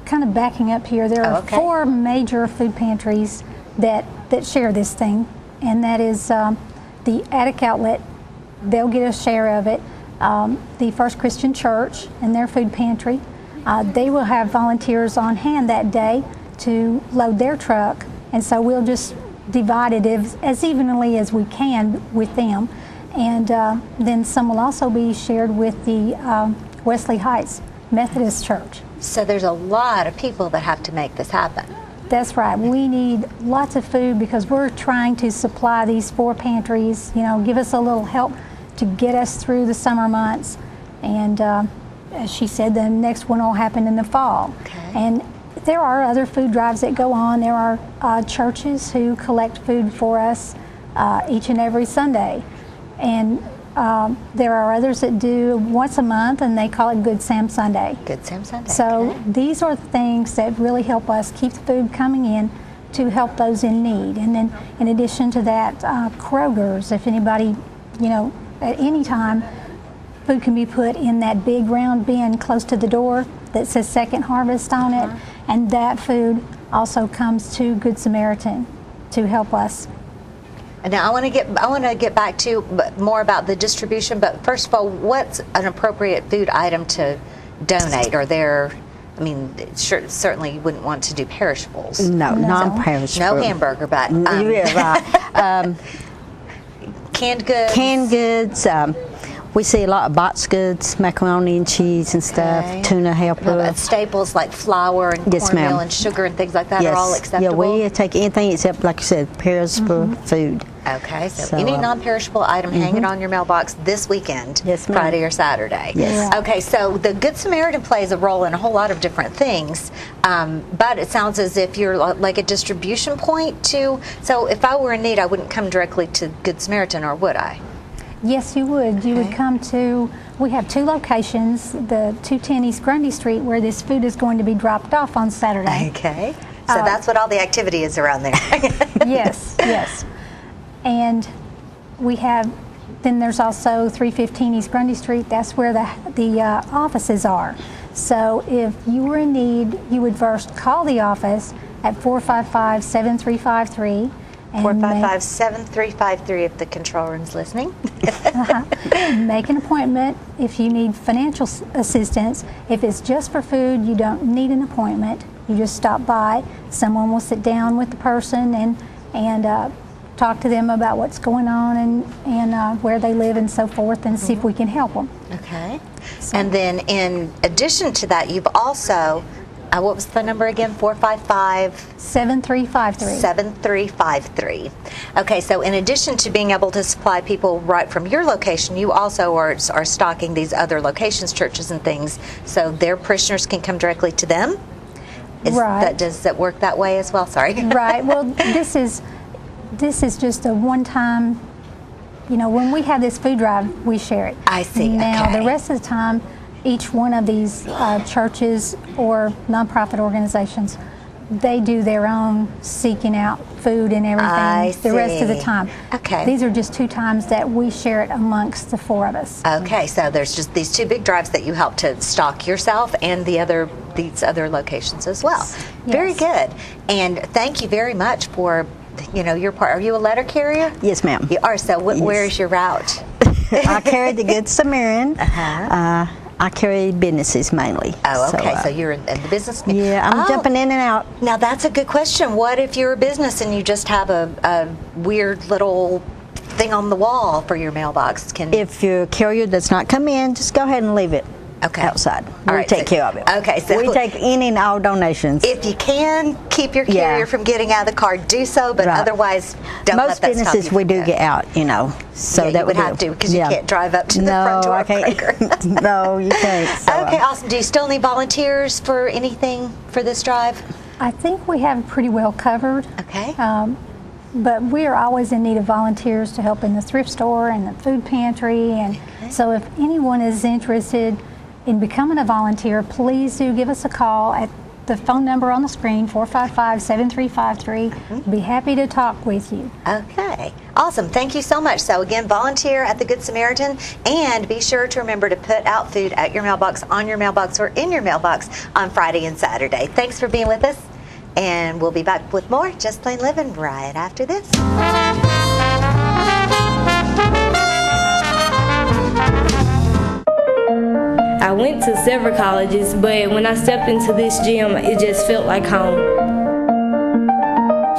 kind of backing up here, there are 4 major food pantries that share this thing, and that is the Attic Outlet. They'll get a share of it. The First Christian Church and their food pantry. They will have volunteers on hand that day to load their truck, and so we'll just divide it as evenly as we can with them. And then some will also be shared with the Wesley Heights Methodist Church. So there's a lot of people that have to make this happen. That's right. We need lots of food because we're trying to supply these 4 pantries, give us a little help to get us through the summer months. And as she said, the next one will happen in the fall. And there are other food drives that go on. There are churches who collect food for us each and every Sunday. And there are others that do once a month, and they call it Good Sam Sunday. Good Sam Sunday. So these are things that really help us keep the food coming in to help those in need. And then in addition to that, Kroger's, if anybody, at any time, food can be put in that big round bin close to the door that says Second Harvest on it, and that food also comes to Good Samaritan to help us. And now I want to get back to more about the distribution, but first of all, what's an appropriate food item to donate? Certainly you wouldn't want to do perishables. No, non-perishable. No hamburger, but right. Canned goods. Canned goods. We see a lot of box goods, macaroni and cheese and stuff, tuna helper. Staples like flour and cornmeal and sugar and things like that are all acceptable? Yeah, we take anything except, like you said, perishable food. Okay, so any non-perishable item, hang it on your mailbox this weekend, Friday or Saturday. Yes. Okay, so the Good Samaritan plays a role in a whole lot of different things, but it sounds as if you're like a distribution point too. So if I were in need, I wouldn't come directly to Good Samaritan, or would I? Yes, you would. You would come to, we have 2 locations, the 210 East Grundy Street, where this food is going to be dropped off on Saturday. Okay, so that's what all the activity is around there. Yes, yes. And we have, then there's also 315 East Grundy Street. That's where the offices are. So if you were in need, you would first call the office at 455-7353. 455-7353 if the control room's listening. Make an appointment if you need financial assistance. If it's just for food, you don't need an appointment. You just stop by. Someone will sit down with the person and talk to them about what's going on and where they live and so forth, and see if we can help them. Okay. And then in addition to that, you've also, what was the number again? 455-7353. 7353. Okay, so in addition to being able to supply people right from your location, you also are stocking these other locations, churches and things, so their parishioners can come directly to them? Right. Does that work that way as well? Sorry. Right. Well, this is just a one-time, when we have this food drive, we share it. I see. Now, the rest of the time, each one of these churches or nonprofit organizations, they do their own seeking out food and everything the rest of the time. Okay. These are just 2 times that we share it amongst the 4 of us. Okay, so there's just these 2 big drives that you help to stock yourself and these other locations as well. Yes. Very good. And thank you very much for your part. Are you a letter carrier? Yes, ma'am. You are. So where is your route? I carry the Good Samaritan. I carry businesses mainly. Oh, okay. So you're in the business? Yeah, I'm jumping in and out. Now, that's a good question. What if you're a business and you just have a weird little thing on the wall for your mailbox? If your carrier does not come in, just go ahead and leave it. outside. We right, take care of it. Okay, so we take any and all donations. If you can keep your carrier from getting out of the car, do so, but otherwise don't let Most that stop businesses you we do get out, so that you would have to, because you can't drive up to the front door. I can't. No, you can't. So, okay, awesome. Do you still need volunteers for anything for this drive? I think we have it pretty well covered. Okay. But we are always in need of volunteers to help in the thrift store and the food pantry. And so if anyone is interested in becoming a volunteer, please do give us a call at the phone number on the screen, 455-7353. We'll be happy to talk with you. Okay. Awesome. Thank you so much. So again, volunteer at the Good Samaritan, and be sure to remember to put out food at your mailbox, on your mailbox, or in your mailbox on Friday and Saturday. Thanks for being with us. And we'll be back with more Just Plain Living right after this. I went to several colleges, but when I stepped into this gym, it just felt like home.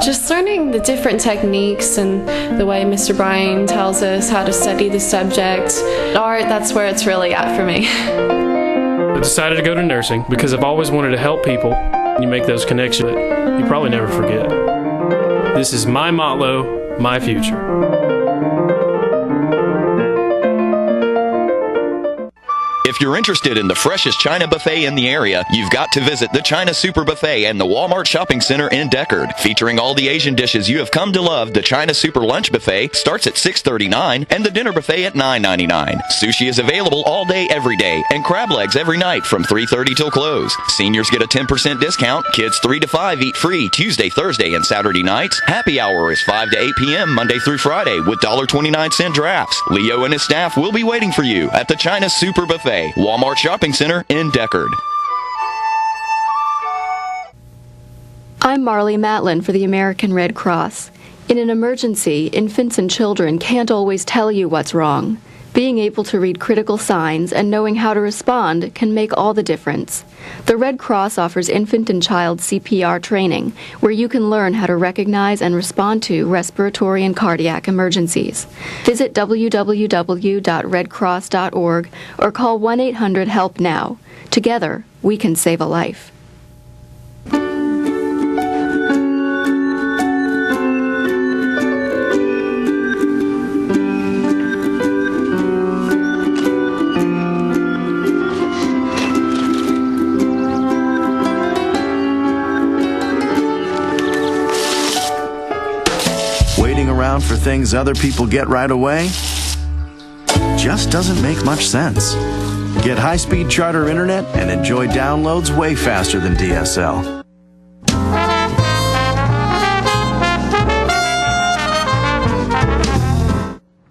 Just learning the different techniques and the way Mr. Bryan tells us how to study the subject. Art, that's where it's really at for me. I decided to go to nursing because I've always wanted to help people. You make those connections that you probably never forget. This is my motto, my future. If you're interested in the freshest China buffet in the area, you've got to visit the China Super Buffet and the Walmart Shopping Center in Deckard. Featuring all the Asian dishes you have come to love, the China Super Lunch Buffet starts at $6.39 and the Dinner Buffet at $9.99. Sushi is available all day, every day, and crab legs every night from 3:30 till close. Seniors get a 10% discount. Kids 3 to 5 eat free Tuesday, Thursday, and Saturday nights. Happy hour is 5 to 8 p.m. Monday through Friday with $1.29 drafts. Leo and his staff will be waiting for you at the China Super Buffet, Walmart Shopping Center in Deckard. I'm Marley Matlin for the American Red Cross. In an emergency, infants and children can't always tell you what's wrong. Being able to read critical signs and knowing how to respond can make all the difference. The Red Cross offers infant and child CPR training, where you can learn how to recognize and respond to respiratory and cardiac emergencies. Visit www.redcross.org or call 1-800-HELP-NOW. Together, we can save a life. For things other people get right away just doesn't make much sense. Get high-speed Charter internet and enjoy downloads way faster than DSL.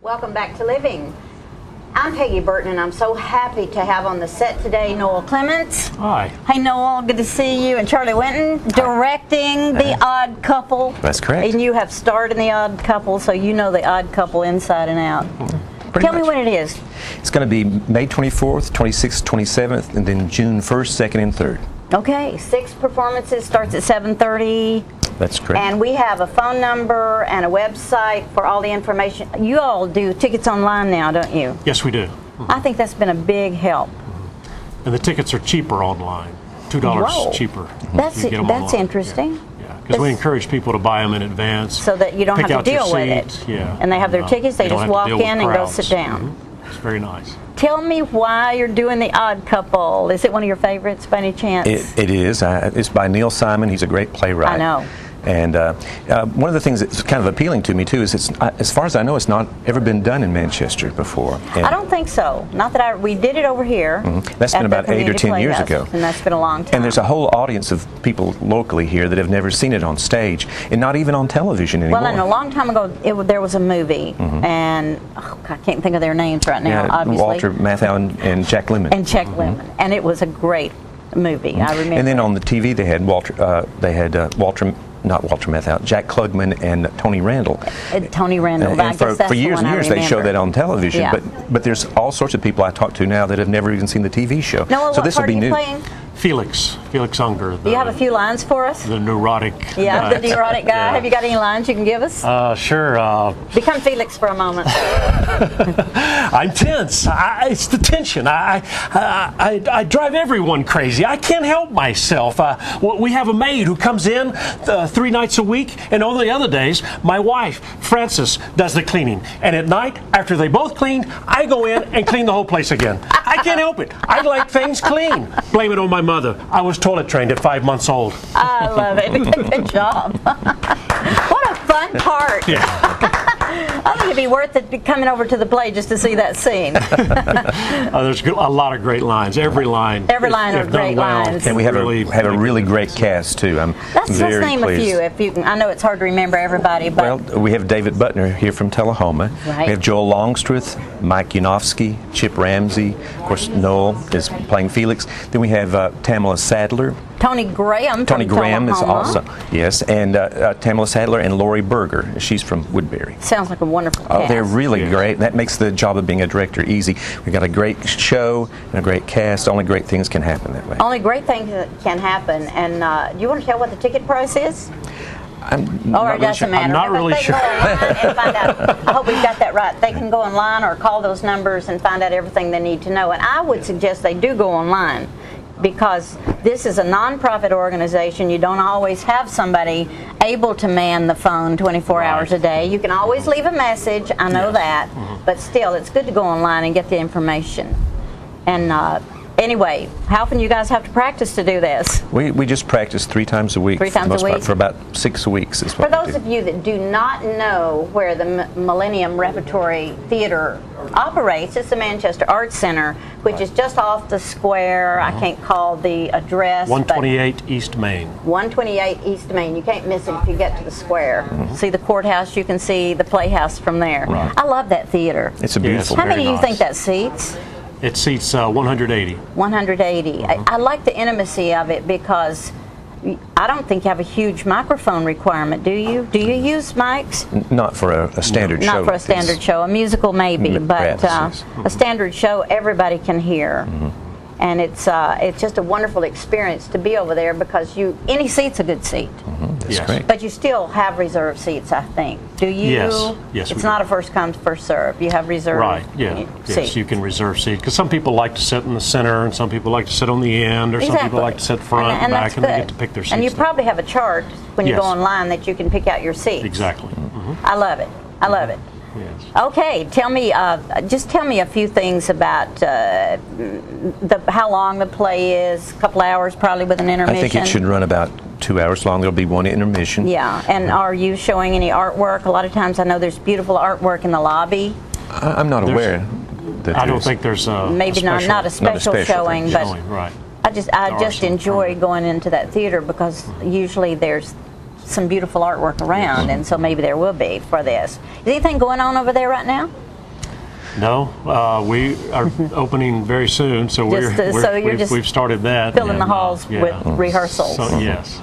Welcome back to Living. I'm Peggy Burton, and I'm so happy to have on the set today Noel Clements. Hi. Hey, Noel, good to see you. And Charlie Winton, directing The Odd Couple. That's correct. And you have starred in The Odd Couple, so you know The Odd Couple inside and out. Tell me when it is. It's going to be May 24th, 26th, 27th, and then June 1st, 2nd, and 3rd. Okay, 6 performances, starts at 7:30. That's correct. And we have a phone number and a website for all the information. You all do tickets online now, don't you? Yes, we do. I think that's been a big help. And the tickets are cheaper online, $2 cheaper. That's interesting. Yeah, because we encourage people to buy them in advance. So that you don't have to deal with it. Yeah. And they have their tickets, they just walk in and go sit down. Mm-hmm. It's very nice. Tell me why you're doing The Odd Couple. Is it one of your favorites by any chance? It is. It's by Neil Simon. He's a great playwright. I know. And one of the things that's kind of appealing to me, too, is it's, as far as I know, it's not ever been done in Manchester before. And I don't think so. Not that we did it over here. Mm-hmm. That's been about 8 or 10 years ago. And that's been a long time. And there's a whole audience of people locally here that have never seen it on stage, and not even on television anymore. Well, and a long time ago, there was a movie, and I can't think of their names right now, obviously. Walter Matthau and Jack Lemmon. And Jack Lemmon. And it was a great movie, I remember. And then on the TV, they had not Walter Matthau, Jack Klugman and Tony Randall. Tony Randall. And for years and years they show that on television. Yeah. But there's all sorts of people I talk to now that have never even seen the TV show. Noah, so this will be new. Playing? Felix. Felix Unger. Do you have a few lines for us? The neurotic Yeah, guy. the neurotic guy. Yeah. Have you got any lines you can give us? Sure. Become Felix for a moment. I'm tense. It's the tension. I drive everyone crazy. I can't help myself. We have a maid who comes in 3 nights a week, and on the other days, my wife, Frances, does the cleaning. And at night, after they both clean, I go in and clean the whole place again. I can't help it. I like things clean. Blame it on my mother. I was toilet trained at 5 months old. I love it. Good job. What a fun part. Yeah. I think it'd be worth it coming over to the play just to see that scene. There's a lot of great lines. Every line. Every line if are done great well, lines. And we have a really great cast too. I'm Let's very name pleased. a few. If you can. I know it's hard to remember everybody, but Well, we have David Butner here from Tullahoma. Right. We have Joel Longstreth, Mike Yanofsky, Chip Ramsey. Of course, Noel is playing Felix. Then we have Tamala Sadler. Tony Graham. Tony from Graham is Tullahoma. also, yes, and Tamala Sadler and Lori Berger. She's from Woodbury. Sounds like a wonderful Oh, cast. they're really great. That makes the job of being a director easy. We've got a great show and a great cast. Only great things can happen that way. Only great things that can happen. And do you want to tell what the ticket price is? Or it doesn't matter. I'm not Because really they sure. Go online and find out. I hope we've got that right. They can go online or call those numbers and find out everything they need to know. And I would suggest they do go online, because this is a nonprofit organization. You don't always have somebody able to man the phone 24 hours a day. You can always leave a message. I know that. But still, it's good to go online and get the information. And anyway, how often you guys have to practice to do this? We just practice 3 times a week. 3 times for the most a part, week? for about 6 weeks is what For we those do. of you that do not know where the Millennium Repertory Theater operates, it's the Manchester Arts Center, which is just off the square. I can't call the address. 128 East Main. 128 East Main. You can't miss it if you get to the square. See the courthouse, you can see the Playhouse from there. Right. I love that theater. It's a beautiful. How many do you think that seats? It seats 180. 180. I like the intimacy of it, because I don't think you have a huge microphone requirement, do you? Do you use mics? Not for a standard show. Not for a standard show. A musical maybe, but perhaps, a standard show everybody can hear. And it's just a wonderful experience to be over there, because any seat's a good seat. That's great. But you still have reserved seats, I think. Do you? Yes, we It's do. not a first come, first serve. You have reserved Right, yeah. seats. Yes, you can reserve seats. Because some people like to sit in the center, and some people like to sit on the end, or some people like to sit front and back, that's and they good. get to pick their seats. And you probably have a chart when you Yes. go online that you can pick out your seats. Exactly. I love it. I love it. Okay, tell me, just tell me a few things about how long the play is. A couple hours, probably, with an intermission. I think it should run about 2 hours long. There'll be one intermission. Yeah, and are you showing any artwork? A lot of times I know there's beautiful artwork in the lobby. I'm not aware. That I don't think there's a Maybe special, not a special showing, but right. I just enjoy going into that theater, because usually there's some beautiful artwork around, and so maybe there will be for this. Is anything going on over there right now? No, we are opening very soon, so we've started that. Filling the halls with rehearsals. So, yes.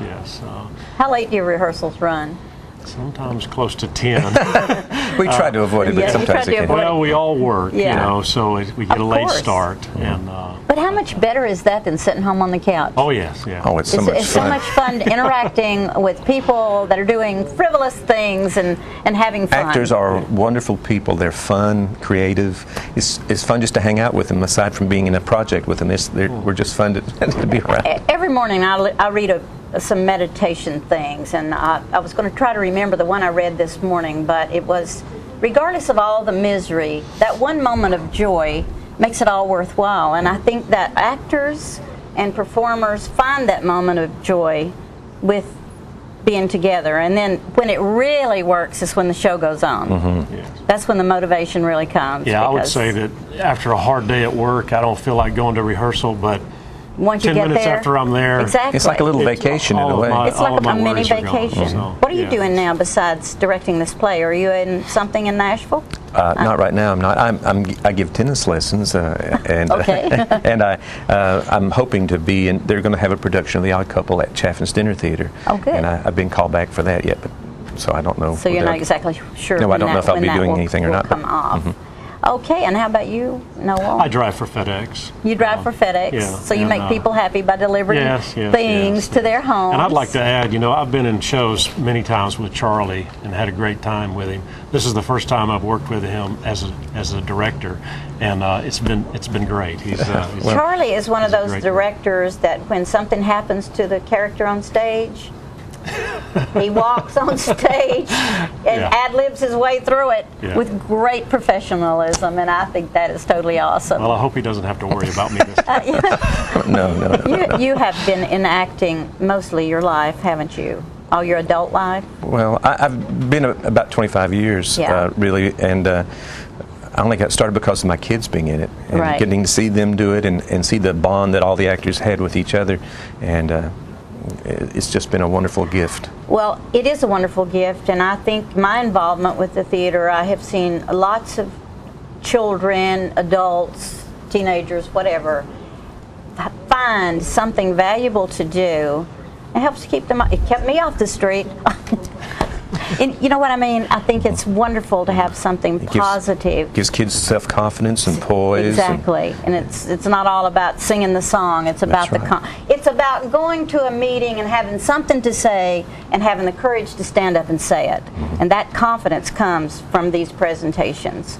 How late do your rehearsals run? Sometimes close to 10. We try to avoid it, but sometimes it can. Well, we all work, Yeah. so we get a late course. start. And But how much better is that than sitting home on the couch? oh yes, yeah. Oh, it's so much It's so fun. much fun interacting with people that are doing frivolous things and having fun. Actors are wonderful people. They're fun, creative. It's fun just to hang out with them. Aside from being in a project with them, we're just fun to be around. Every morning I read some meditation things, and I was going to try to remember the one I read this morning, but it was, regardless of all the misery, that one moment of joy makes it all worthwhile. And I think that actors and performers find that moment of joy with being together, and then when it really works is when the show goes on. That's when the motivation really comes. Yeah, I would because say that after a hard day at work, I don't feel like going to rehearsal, but once you 10 get minutes there, after I'm there, exactly. It's like a little vacation in a way. It's like a mini vacation. What are you doing now besides directing this play? Are you in something in Nashville? Not right now. I'm not. I give tennis lessons, and Okay. and I'm hoping to be in. They're going to have a production of The Odd Couple at Chaffin's Dinner Theater. Oh, good. And I've been called back for that yet, but so I don't know. So you're not exactly sure. No, I when don't know that- if I'll when be that doing will- anything or will not. Come off. Okay, and how about you, Noel? I drive for FedEx. You drive for FedEx, yeah, so you and, make people happy by delivering things to their homes. And I'd like to add, I've been in shows many times with Charlie and had a great time with him. This is the first time I've worked with him as a director, and it's been great. He's Charlie is one of those directors that when something happens to the character on stage, he walks on stage and ad-libs his way through it with great professionalism, and I think that is totally awesome. Well, I hope he doesn't have to worry about me this time. No. You have been in acting mostly your life, haven't you? All your adult life? Well, I've been about 25 years, really, and I only got started because of my kids being in it, and getting to see them do it and see the bond that all the actors had with each other, and it's just been a wonderful gift. Well, it is a wonderful gift, and I think my involvement with the theater, I have seen lots of children, adults, teenagers, whatever, find something valuable to do. It helps keep them. It kept me off the street. And you know what I mean? I think it's wonderful to have something positive. Gives kids self-confidence and poise. Exactly, and it's not all about singing the song. It's about it's about going to a meeting and having something to say and having the courage to stand up and say it. And that confidence comes from these presentations.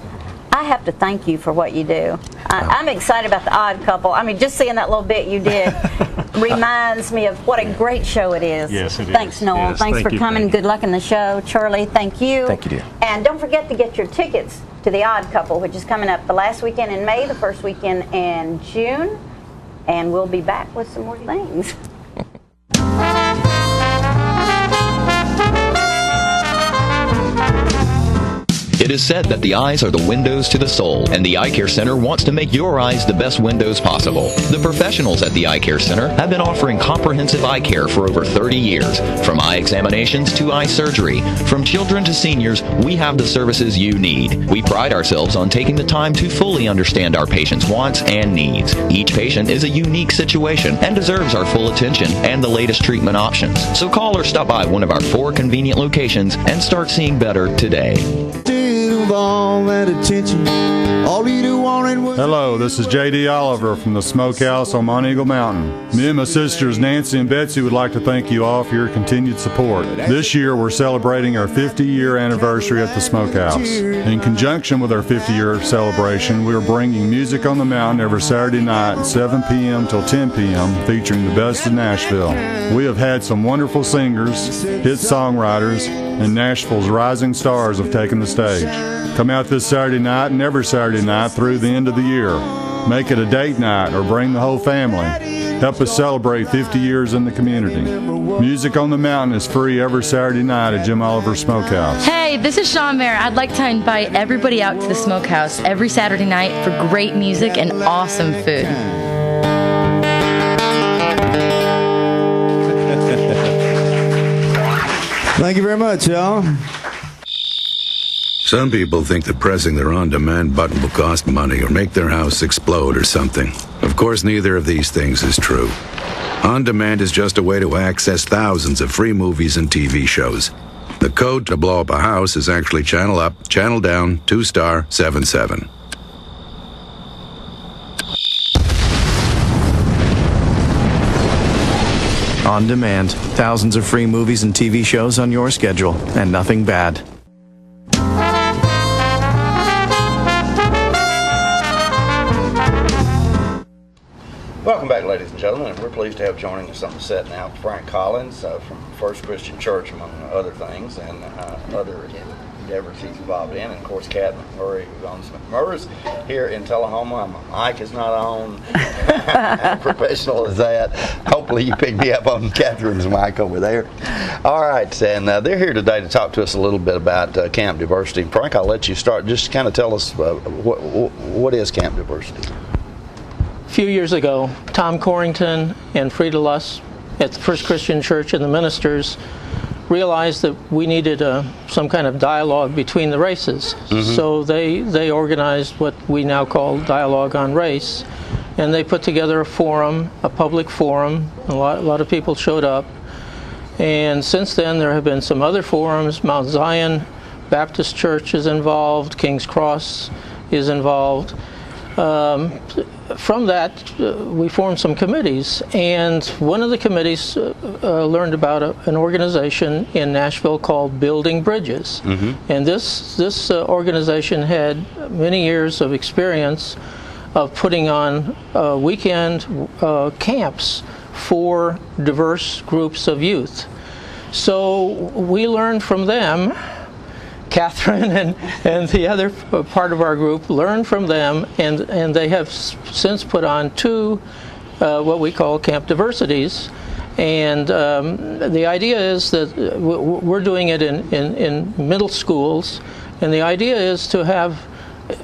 I have to thank you for what you do. I'm excited about The Odd Couple. I mean, just seeing that little bit you did reminds me of what a great show it is. Yes, it is. Thanks, Noel. Yes, Thanks for coming. Good luck in the show. Charlie, thank you. Thank you, dear. And don't forget to get your tickets to The Odd Couple, which is coming up the last weekend in May, the first weekend in June. And we'll be back with some more things. It is said that the eyes are the windows to the soul, and the Eye Care Center wants to make your eyes the best windows possible. The professionals at the Eye Care Center have been offering comprehensive eye care for over 30 years. From eye examinations to eye surgery, from children to seniors, we have the services you need. We pride ourselves on taking the time to fully understand our patients' wants and needs. Each patient is a unique situation and deserves our full attention and the latest treatment options. So call or stop by one of our 4 convenient locations and start seeing better today. All that attention. All you wanted was. Hello, this is J.D. Oliver from the Smokehouse on Mount Eagle Mountain. Me and my sisters Nancy and Betsy would like to thank you all for your continued support. This year we're celebrating our 50-year anniversary at the Smokehouse. In conjunction with our 50-year celebration, we are bringing Music on the Mountain every Saturday night at 7 p.m. till 10 p.m. featuring the best of Nashville. We have had some wonderful singers, hit songwriters, and Nashville's rising stars have taken the stage. Come out this Saturday night and every Saturday night through the end of the year. Make it a date night or bring the whole family. Help us celebrate 50 years in the community. Music on the Mountain is free every Saturday night at Jim Oliver's Smokehouse. Hey, this is Sean Mayer. I'd like to invite everybody out to the Smokehouse every Saturday night for great music and awesome food. Thank you very much, y'all. Some people think that pressing their on-demand button will cost money or make their house explode or something. Of course, neither of these things is true. On-demand is just a way to access thousands of free movies and TV shows. The code to blow up a house is actually channel up, channel down, 2*, 77. On demand, thousands of free movies and TV shows on your schedule, and nothing bad. Welcome back, ladies and gentlemen. We're pleased to have joining us on the set now Frank Collins from First Christian Church, among other things, and other endeavors he's involved in. And of course, Cat McMurray, who owns McMurray's here in Tullahoma. My mic is not on. Professional as that. Hopefully, you picked me up on Catherine's mic over there. All right, and they're here today to talk to us a little bit about Camp Diversity. Frank, I'll let you start. Just kind of tell us what is Camp Diversity. A few years ago, Tom Corrington and Frida Luss at the First Christian Church and the ministers realized that we needed some kind of dialogue between the races. Mm-hmm. So they organized what we now call Dialogue on Race, and they put together a forum, a public forum. A lot of people showed up, and since then there have been some other forums. Mount Zion Baptist Church is involved, King's Cross is involved. From that, we formed some committees, and one of the committees learned about an organization in Nashville called Building Bridges. And this organization had many years of experience of putting on weekend camps for diverse groups of youth. So we learned from them. Catherine and the other part of our group learned from them, and they have since put on 2 what we call camp diversities. And the idea is that we're doing it in middle schools, and the idea is to have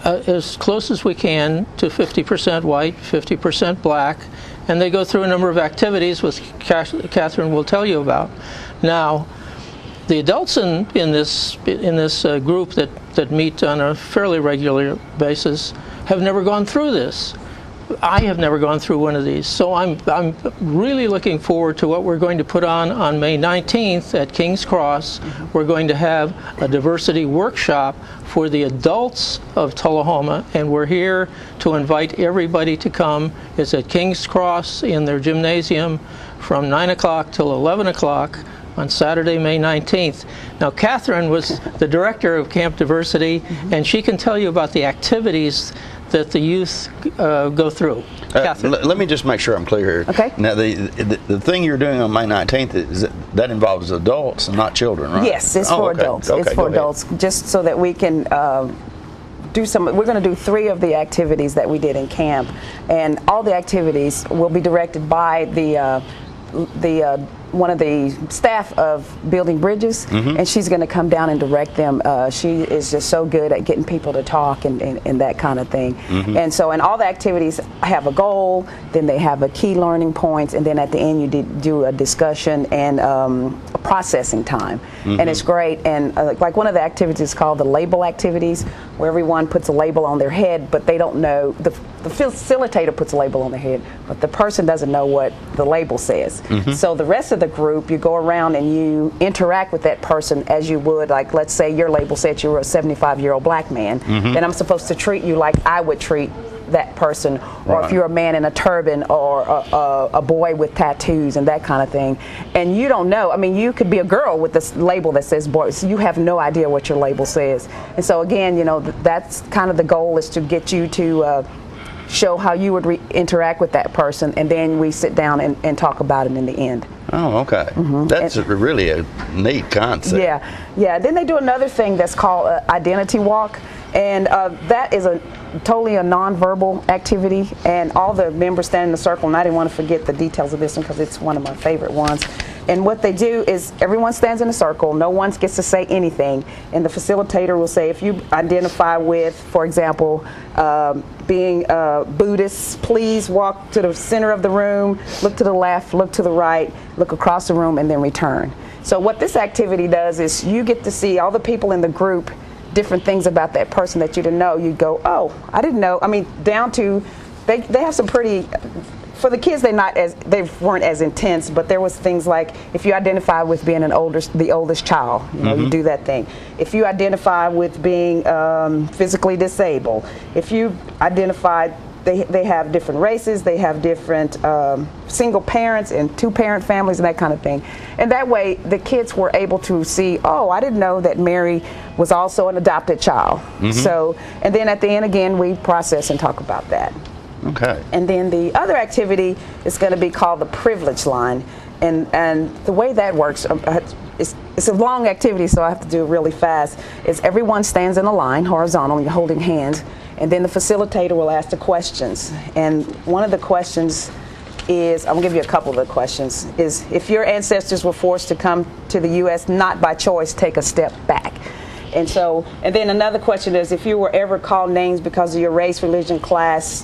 as close as we can to 50% white, 50% black, and they go through a number of activities which Catherine will tell you about. Now, the adults in this group that meet on a fairly regular basis have never gone through this. I have never gone through one of these, so I'm really looking forward to what we're going to put on May 19th at King's Cross. We're going to have a diversity workshop for the adults of Tullahoma, and we're here to invite everybody to come. It's at King's Cross in their gymnasium from 9 o'clock till 11 o'clock. On Saturday, May 19th. Now, Catherine was the director of Camp Diversity, and she can tell you about the activities that the youth go through. Let me just make sure I'm clear here. Okay. Now, the thing you're doing on May 19th, is that involves adults and not children, right? Yes, it's for adults. Okay, it's for adults, just so that we can do some. We're going to do 3 of the activities that we did in camp, and all the activities will be directed by one of the staff of Building Bridges, and she's going to come down and direct them. She is just so good at getting people to talk and that kind of thing. And so, and all the activities have a goal, then they have a key learning points, and then at the end you do a discussion and a processing time. And it's great. And like one of the activities is called the label activities, where everyone puts a label on their head, but they don't know, the facilitator puts a label on their head, but the person doesn't know what the label says. So the rest of the group, you go around and you interact with that person as you would, like, let's say your label said you were a 75-year-old black man, then I'm supposed to treat you like I would treat that person, or if you're a man in a turban, or a boy with tattoos and that kind of thing. And you don't know, I mean, you could be a girl with this label that says boy, so you have no idea what your label says. And so again, you know, that's kind of the goal, is to get you to show how you would interact with that person, and then we sit down and talk about it in the end. Oh, okay. That's really a neat concept. Yeah. Then they do another thing that's called Identity Walk, and that is totally a nonverbal activity, and all the members stand in a circle, and I didn't want to forget the details of this one because it's one of my favorite ones. And what they do is everyone stands in a circle, no one gets to say anything, and the facilitator will say, if you identify with, for example, being Buddhist, please walk to the center of the room, look to the left, look to the right, look across the room, and then return. So what this activity does is you get to see all the people in the group, different things about that person that you didn't know. You go, oh, I didn't know. I mean, down to, they have some pretty, for the kids, they weren't as intense, but there was things like, if you identify with being the oldest child, you know, you do that thing. If you identify with being physically disabled, if you identify, they have different races, they have different single parents and 2-parent families and that kind of thing. And that way, the kids were able to see, oh, I didn't know that Mary was also an adopted child. So, and then at the end again, we process and talk about that. Okay. And then the other activity is going to be called the privilege line, and the way that works, it's a long activity, so I have to do it really fast. Is everyone stands in a line horizontally, holding hands, and then the facilitator will ask the questions. And one of the questions is, I'm going to give you a couple of the questions, is if your ancestors were forced to come to the U.S. not by choice, take a step back. And so, and then another question is, if you were ever called names because of your race, religion, class,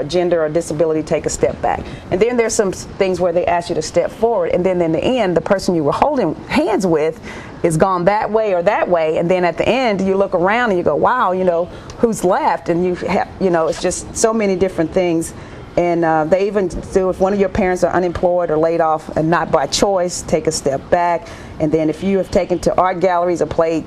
gender, or disability, take a step back. And then there's some things where they ask you to step forward, and then in the end, the person you were holding hands with is gone that way or that way, and then at the end, you look around and you go, wow, you know, who's left? And you have, you know, it's just so many different things. And they even do, if one of your parents are unemployed or laid off and not by choice, take a step back. And then if you have taken to art galleries or played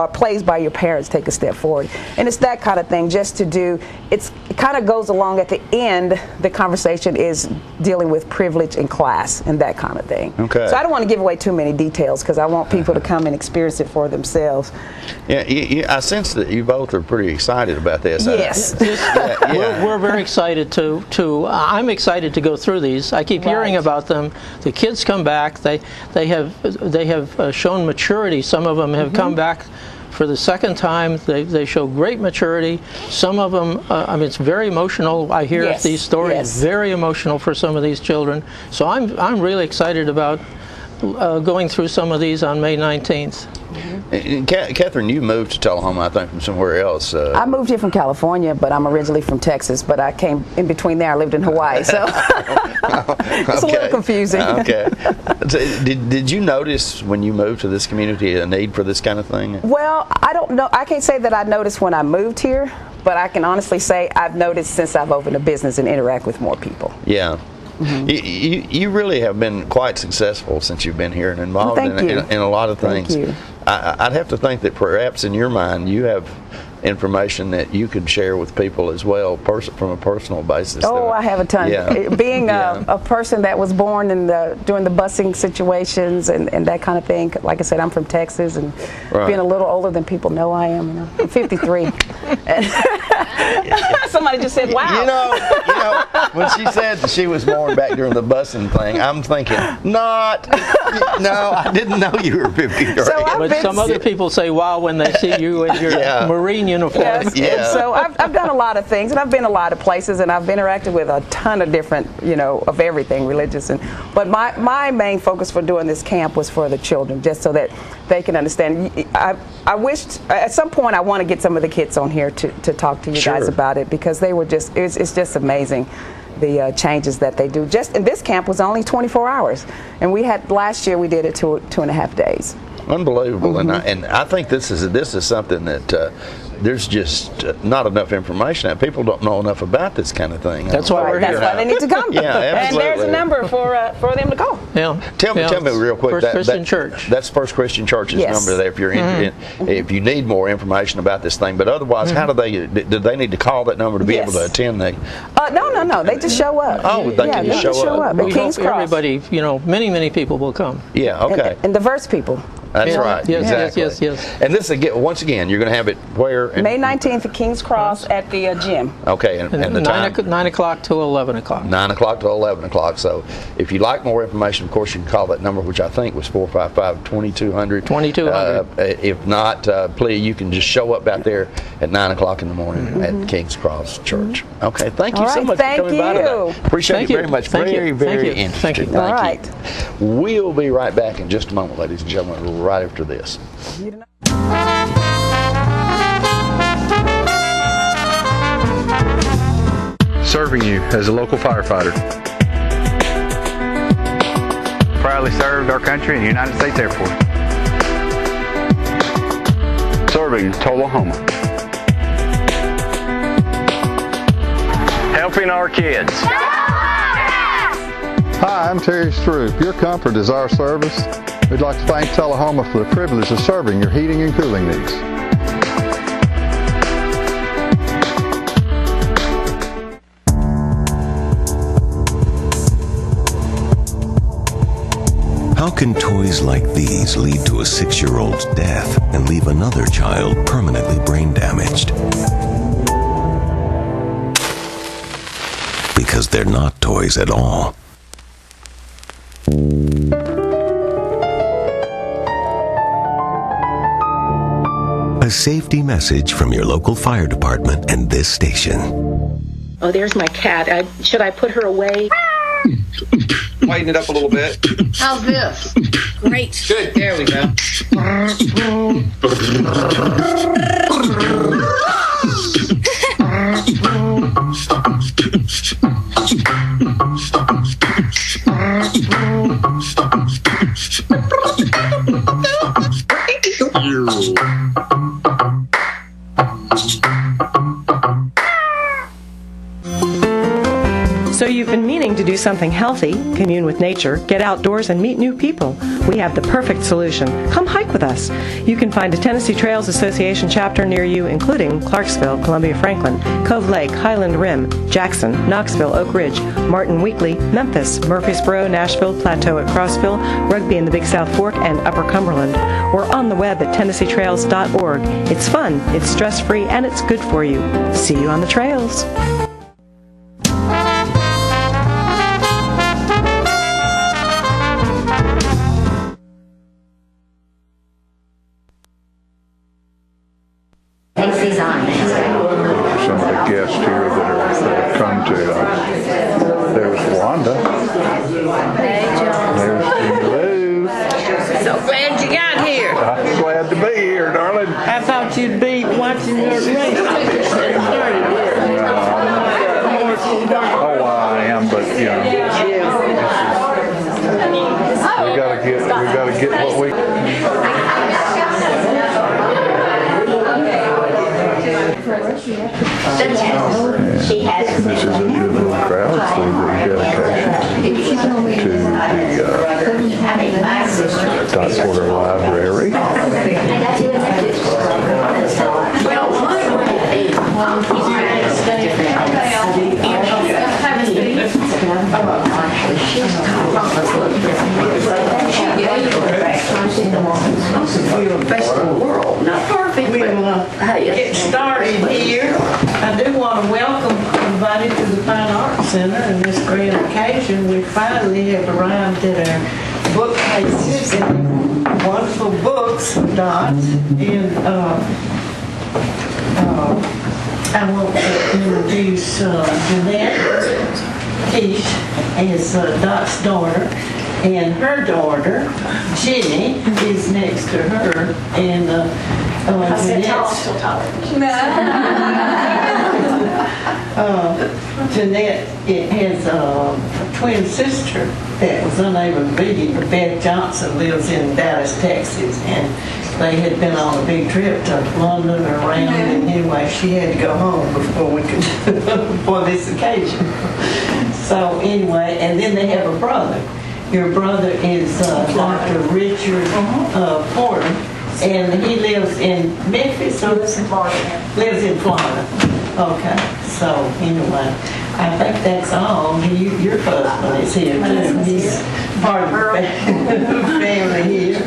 plays by your parents take a step forward. And it's that kind of thing, just to do, it kind of goes along at the end, the conversation is dealing with privilege in class and that kind of thing. Okay. So I don't want to give away too many details because I want people to come and experience it for themselves. Yeah, I sense that you both are pretty excited about this. Yes. We're very excited I'm excited to go through these. I keep hearing about them. The kids come back. They have shown maturity. Some of them have come back for the second time. They show great maturity. Some of them, I mean, it's very emotional. I hear these stories, very emotional for some of these children. So I'm really excited about going through some of these on May 19th. And Catherine, you moved to Tullahoma, I think, from somewhere else. I moved here from California, but I'm originally from Texas. But I came in between there. I lived in Hawaii, so it's a little confusing. Okay. Did you notice when you moved to this community a need for this kind of thing? Well, I don't know. I can't say that I noticed when I moved here, but I can honestly say I've noticed since I've opened a business and interact with more people. Yeah. You really have been quite successful since you've been here and involved in a lot of things. Thank you. I'd have to think that perhaps in your mind you have information that you could share with people as well from a personal basis. Oh, I have a ton. Yeah. Being a person that was born in during the busing situations and that kind of thing. Like I said, I'm from Texas, and being a little older than people know I am. You know, I'm 53. Somebody just said, "Wow." You know, when she said she was born back during the busing thing, I'm thinking, no, I didn't know you were 53. But some other people say, "Wow," when they see you in your Marine uniform. Yes. And so I've done a lot of things, and I've been a lot of places, and I've interacted with a ton of different, of everything religious. But my main focus for doing this camp was for the children, just so that they can understand. I wished at some point I want to get some of the kids on here to talk to you guys about it, because they were it's just amazing, the changes that they do. Just in this camp was only 24 hours, and last year we did it 2.5 days. Unbelievable. And I think this is something that there's just not enough information. People don't know enough about this kind of thing. That's why we're here. That's why they need to come. Yeah, absolutely. And there's a number for them to call. Yeah. Tell me real quick. First Christian Church. That's First Christian Church's number there. If you're if you need more information about this thing, but otherwise, how do they need to call that number to be able to attend? No. They just show up. Oh, they can just show up. At King's Cross. Everybody, many people will come. Yeah. Okay. And diverse people. That's right. Yes, exactly. yes. And this once again, you're going to have it where? May 19th at King's Cross at the gym. Okay, and the time? 9 o'clock to 11 o'clock. 9 o'clock to 11 o'clock. So if you'd like more information, of course, you can call that number, which I think was 455-2200. 2200. If not, please, you can just show up out there at 9 o'clock in the morning at King's Cross Church. Okay, thank you so much for coming by today. Appreciate it very much. Very, very interesting. Thank you. We'll be right back in just a moment, ladies and gentlemen, right after this. Serving you as a local firefighter. Proudly served our country in the United States Air Force. Serving Tullahoma. Helping our kids. Hi, I'm Terry Stroop. Your comfort is our service. We'd like to thank Tullahoma for the privilege of serving your heating and cooling needs. How can toys like these lead to a 6-year-old's death and leave another child permanently brain damaged? Because they're not toys at all. A safety message from your local fire department and this station. Oh, there's my cat. Should I put her away? Lighten it up a little bit. How's this? Great. Good. There we go. So you've been meaning to do something healthy, commune with nature, get outdoors, and meet new people, we have the perfect solution. Come hike with us. You can find a Tennessee Trails Association chapter near you, including Clarksville, Columbia Franklin, Cove Lake, Highland Rim, Jackson, Knoxville, Oak Ridge, Martin Weakley, Memphis, Murfreesboro, Nashville, Plateau at Crossville, Rugby in the Big South Fork, and Upper Cumberland. We're on the web at TennesseeTrails.org. It's fun, it's stress-free, and it's good for you. See you on the trails. Some of the guests here that have come to us. There's Wanda. Hey, John. There's Lou. So glad you got here. I'm glad to be here, darling. I thought you'd be watching your race. Oh, I am, but you know, we gotta get what we. This is a good little crowd for the dedication to the Dot Porter Library. Best in the world. Not perfect. We'll get started here. I do want to welcome everybody to the Fine Arts Center on this grand occasion. We finally have arrived at our bookcases and wonderful books, Dot. And I want to introduce Jeanette Keesh as Dot's daughter. And her daughter, Jenny, is next to her. And Jeanette has a twin sister that was unable to be here. Beth Johnson lives in Dallas, Texas, and they had been on a big trip to London or around, and anyway, she had to go home before we could, for this occasion. So anyway, and then they have a brother. Your brother is Dr. Richard Porter, and he lives in Memphis? Or lives in Florida. Lives in Florida. Okay, so anyway, I think that's all. Your husband is here too. He's part of the family here.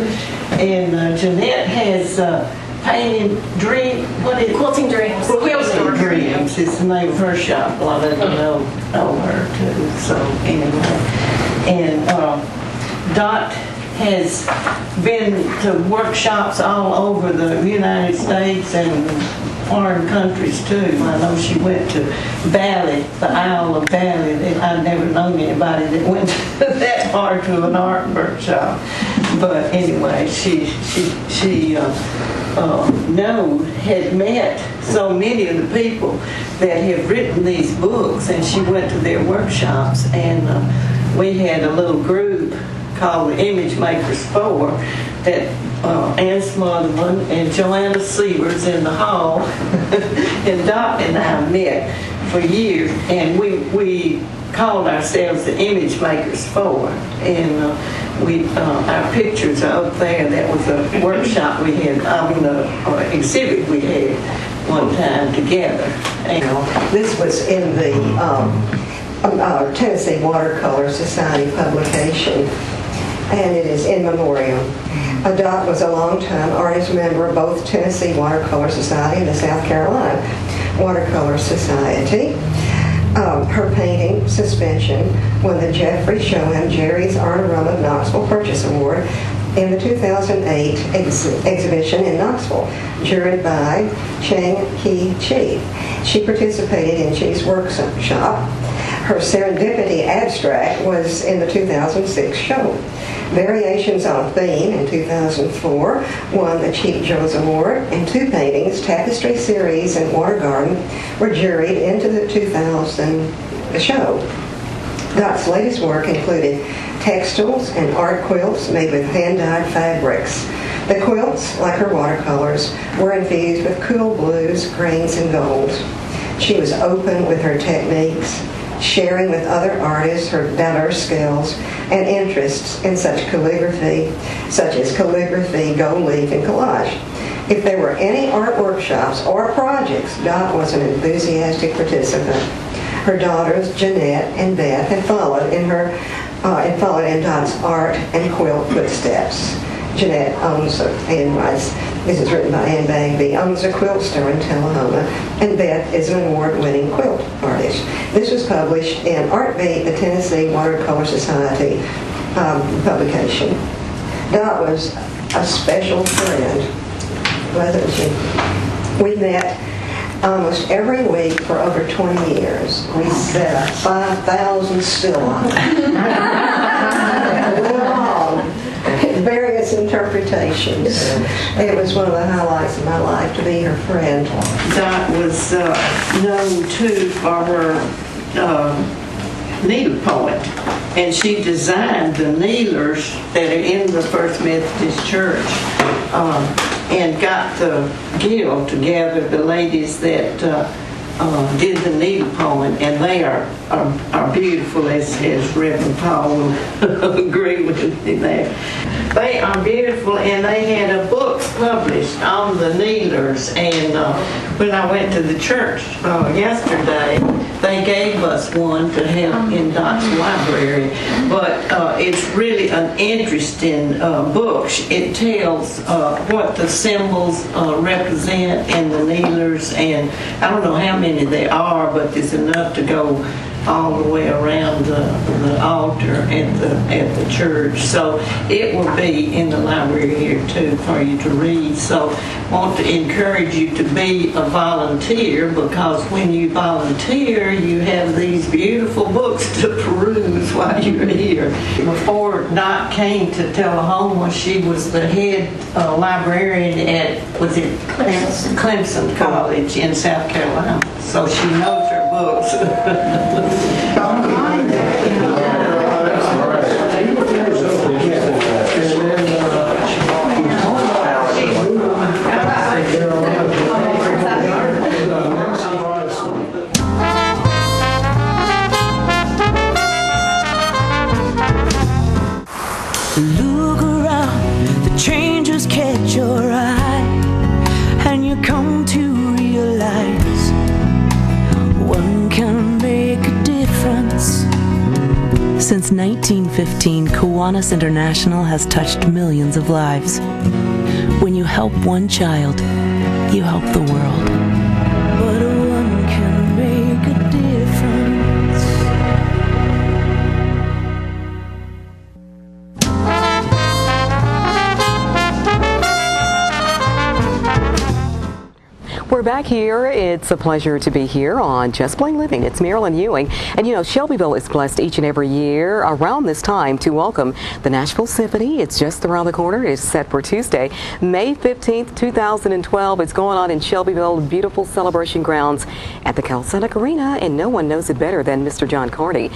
And Jeanette has painting dream. What is it? Quilting Dreams. Quilting Dreams is the name of her shop. A lot of them know her too. So anyway. And Dot has been to workshops all over the United States and foreign countries too. I know she went to Bali, the Isle of Bali. I've never known anybody that went that far to an art workshop. But anyway, she had met so many of the people that have written these books, and she went to their workshops, and we had a little group called the Image Makers 4 that Ann Smotherman and Joanna Sievers in the hall and Dot and I met for years, and we called ourselves the Image Makers 4, and our pictures are up there. That was a workshop we had, an exhibit we had one time together. And this was in the Tennessee Watercolor Society publication, and it is in memoriam. Dot was a long-time artist member of both Tennessee Watercolor Society and the South Carolina Watercolor Society. Her painting, Suspension, won the Jeffrey Schoen Jerry's Art of Rum of Knoxville Purchase Award in the 2008 exhibition in Knoxville, juried by Chang Hee Chi. She participated in Chi's workshop. Her Serendipity abstract was in the 2006 show. Variations on Theme in 2004 won the Cheap Joe's Award, and two paintings, Tapestry Series and Water Garden, were juried into the 2000 show. Dot's latest work included textiles and art quilts made with hand-dyed fabrics. The quilts, like her watercolors, were infused with cool blues, greens, and golds. She was open with her techniques. sharing with other artists her diverse skills and interests in such as calligraphy, gold leaf, and collage. If there were any art workshops or projects, Dot was an enthusiastic participant. Her daughters, Jeanette and Beth, had followed in Dot's art and quilt footsteps. Jeanette owns, this is written by Ann Bagby, owns a quilt store in Tullahoma, and Beth is an award-winning quilt artist. This was published in Art Beat, the Tennessee Watercolor Society publication. Dot was a special friend, wasn't she? We met almost every week for over 20 years. We set up 5,000 still life. Various interpretations. It was one of the highlights of my life to be her friend. Dot was known too for her needlepoint, and she designed the kneelers that are in the First Methodist Church, and got the guild together, the ladies that did the needlepoint, and they are beautiful, as Reverend Paul will agree with me there. They are beautiful, and they had a book published on the kneelers, and when I went to the church yesterday, they gave us one to have in Dot's library, but it's really an interesting book. It tells what the symbols represent in the kneelers, and I don't know how many there are, but there's enough to go all the way around the altar at the church. So it will be in the library here too for you to read. So I want to encourage you to be a volunteer, because when you volunteer you have these beautiful books to peruse while you're here. Before Dot came to Tullahoma, she was the head librarian at, was it Clemson College in South Carolina. So she knows her books. Look around, the changes catch your eye, and you come to realize one can make a difference. Since 1915, Kiwanis International has touched millions of lives. When you help one child, you help the world. But one can make a difference. We're back here. It's a pleasure to be here on Just Plain Living. It's Marilyn Ewing. And you know, Shelbyville is blessed each and every year around this time to welcome the Nashville Symphony. It's just around the corner. It's set for Tuesday, May 15th, 2012. It's going on in Shelbyville, beautiful celebration grounds at the Calisthenic Arena, and no one knows it better than Mr. John Carney.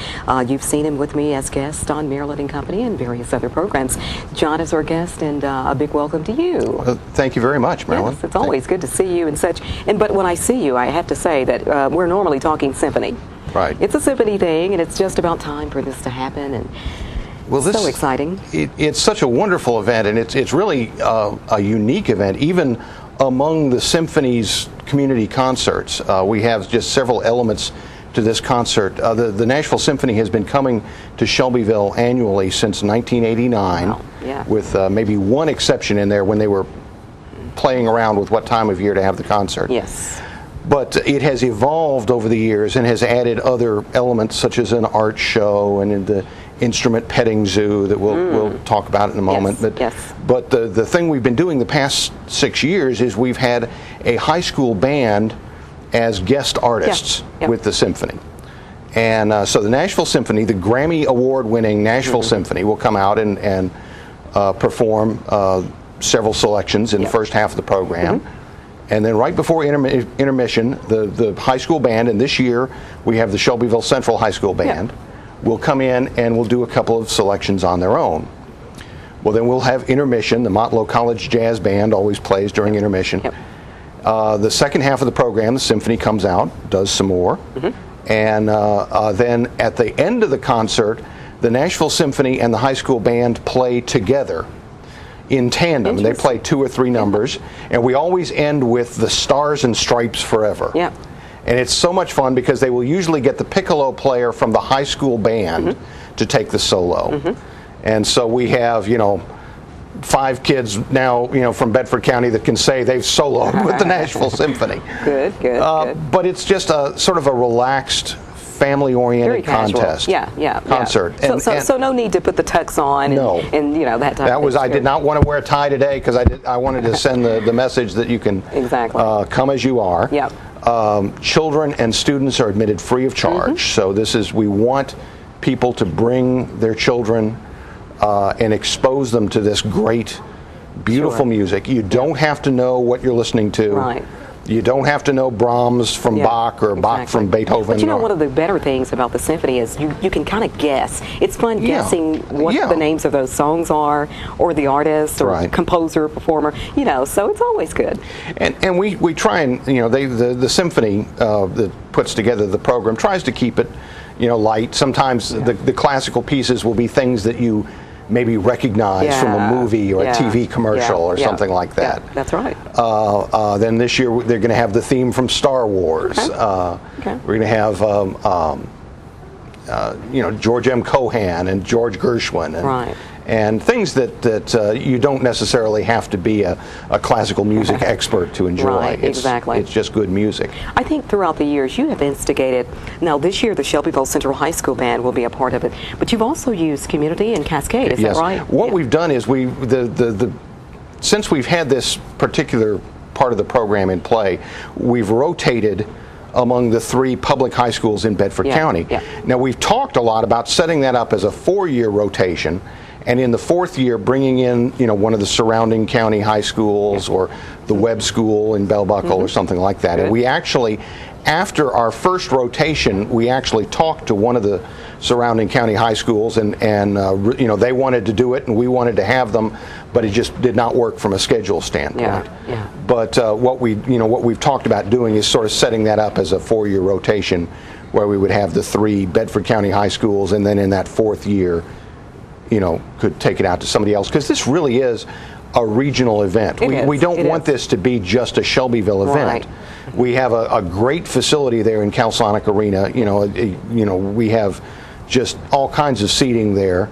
You've seen him with me as guest on Marilyn and Company and various other programs. John is our guest, and a big welcome to you. Thank you very much, Marilyn. Yes, it's always good to see you and such. But when I see you, I have to say that we're normally talking symphony. Right. It's a symphony thing, and it's just about time for this to happen, and it's so exciting. It's such a wonderful event, and it's really a unique event, even among the symphony's community concerts. We have just several elements to this concert. The Nashville Symphony has been coming to Shelbyville annually since 1989, wow. Yeah. with maybe one exception in there when they were playing around with what time of year to have the concert. Yes. But it has evolved over the years and has added other elements such as an art show and in the instrument petting zoo that we'll talk about in a moment. But the thing we've been doing the past 6 years is we've had a high school band as guest artists with the symphony. And so the Nashville Symphony, the Grammy Award-winning Nashville Symphony, will come out and perform several selections in the first half of the program. And then right before intermission, the high school band, and this year we have the Shelbyville Central High School Band, will come in and will do a couple of selections on their own. Well, then we'll have intermission. The Motlow College Jazz Band always plays during intermission. The second half of the program, the symphony comes out, does some more. And then at the end of the concert, the Nashville Symphony and the high school band play together in tandem. They play 2 or 3 numbers, and we always end with the Stars and Stripes Forever. Yeah. And it's so much fun because they will usually get the piccolo player from the high school band to take the solo. And so we have, 5 kids now, from Bedford County that can say they've soloed with the Nashville Symphony. Good. But it's just a sort of a relaxed, family-oriented contest. Concert. Yeah. So no need to put the tux on and that type of thing. I did not want to wear a tie today because I wanted to send the message that you can come as you are. Yep. Children and students are admitted free of charge. So we want people to bring their children and expose them to this great, beautiful music. You don't have to know what you're listening to. Right. You don't have to know Brahms from Bach or Bach from Beethoven. But one of the better things about the symphony is you can kind of guess. It's fun guessing what the names of those songs are, or the artist, or composer, performer. So it's always good. And we try and the symphony that puts together the program tries to keep it light. Sometimes the classical pieces will be things that you maybe recognize from a movie or a TV commercial or something like that. Yeah, that's right. Then this year they're going to have the theme from Star Wars. We're going to have George M. Cohan and George Gershwin and things that you don't necessarily have to be a classical music expert to enjoy. It's just good music. I think throughout the years you have instigated. Now this year the Shelbyville Central High School Band will be a part of it, but you've also used Community and Cascade. Is that right? What we've done is since we've had this particular part of the program in play, we've rotated among the 3 public high schools in Bedford County. Now we've talked a lot about setting that up as a 4-year rotation, and in the 4th year bringing in one of the surrounding county high schools or the Webb School in Bell Buckle or something like that. And we actually, after our first rotation, we actually talked to one of the surrounding county high schools, and they wanted to do it and we wanted to have them, but it just did not work from a schedule standpoint. But what we've talked about doing is sort of setting that up as a 4-year rotation, where we would have the 3 Bedford County high schools, and then in that 4th year could take it out to somebody else, because this really is a regional event. We don't want this to be just a Shelbyville event. We have a great facility there in Calsonic Arena. We have just all kinds of seating there,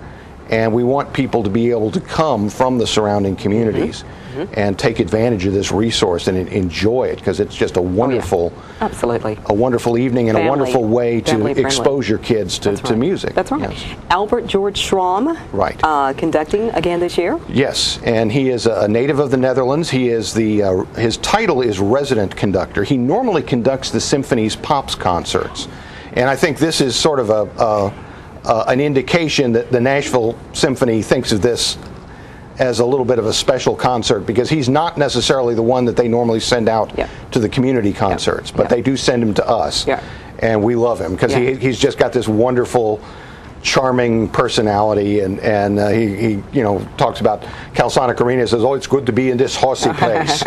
and we want people to be able to come from the surrounding communities and take advantage of this resource and enjoy it, because it's just a wonderful, a wonderful evening and a wonderful way to expose your kids to music. That's right. Albert George Schramm, conducting again this year. Yes, and he is a native of the Netherlands. He is his title is resident conductor. He normally conducts the symphony's Pops concerts, and I think this is sort of an indication that the Nashville Symphony thinks of this as a little bit of a special concert, because he's not necessarily the one that they normally send out to the community concerts, but they do send him to us, and we love him because he's just got this wonderful, charming personality, and he talks about Calsonic Arena, says, "Oh, it's good to be in this horsey place,"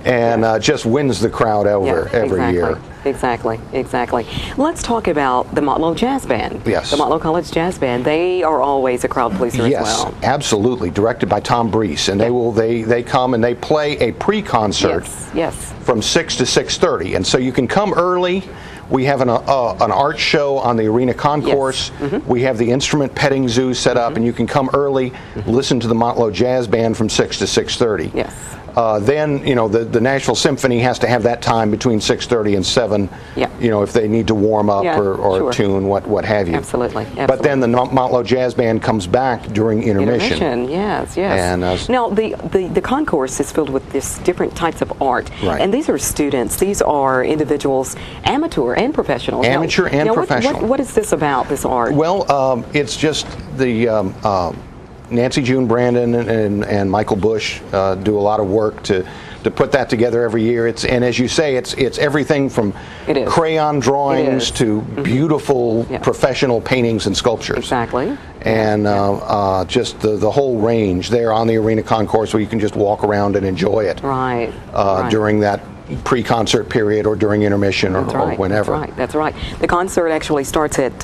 and just wins the crowd over every year. Exactly. Let's talk about the Motlow Jazz Band. Yes. The Motlow College Jazz Band. They are always a crowd pleaser as well. Yes, absolutely. Directed by Tom Brees, and they come and they play a pre-concert from 6 to 6:30, and so you can come early. We have an art show on the arena concourse. We have the instrument petting zoo set up, and you can come early, listen to the Motlow Jazz Band from 6 to 6:30. Then the Nashville Symphony has to have that time between 6:30 and 7. If they need to warm up or tune, what have you. Absolutely. But then the Motlow Jazz Band comes back during intermission. Yes. And now the concourse is filled with this different types of art, and these are students. These are individuals, amateur and professional. Amateur and professional. What is this about, this art? Well, it's just the Nancy June Brandon and Michael Bush do a lot of work to put that together every year. And as you say, it's everything from crayon drawings to beautiful professional paintings and sculptures. Exactly. And just the whole range there on the arena concourse, where you can just walk around and enjoy it. Right. During that pre-concert period or during intermission or whenever. That's right. The concert actually starts at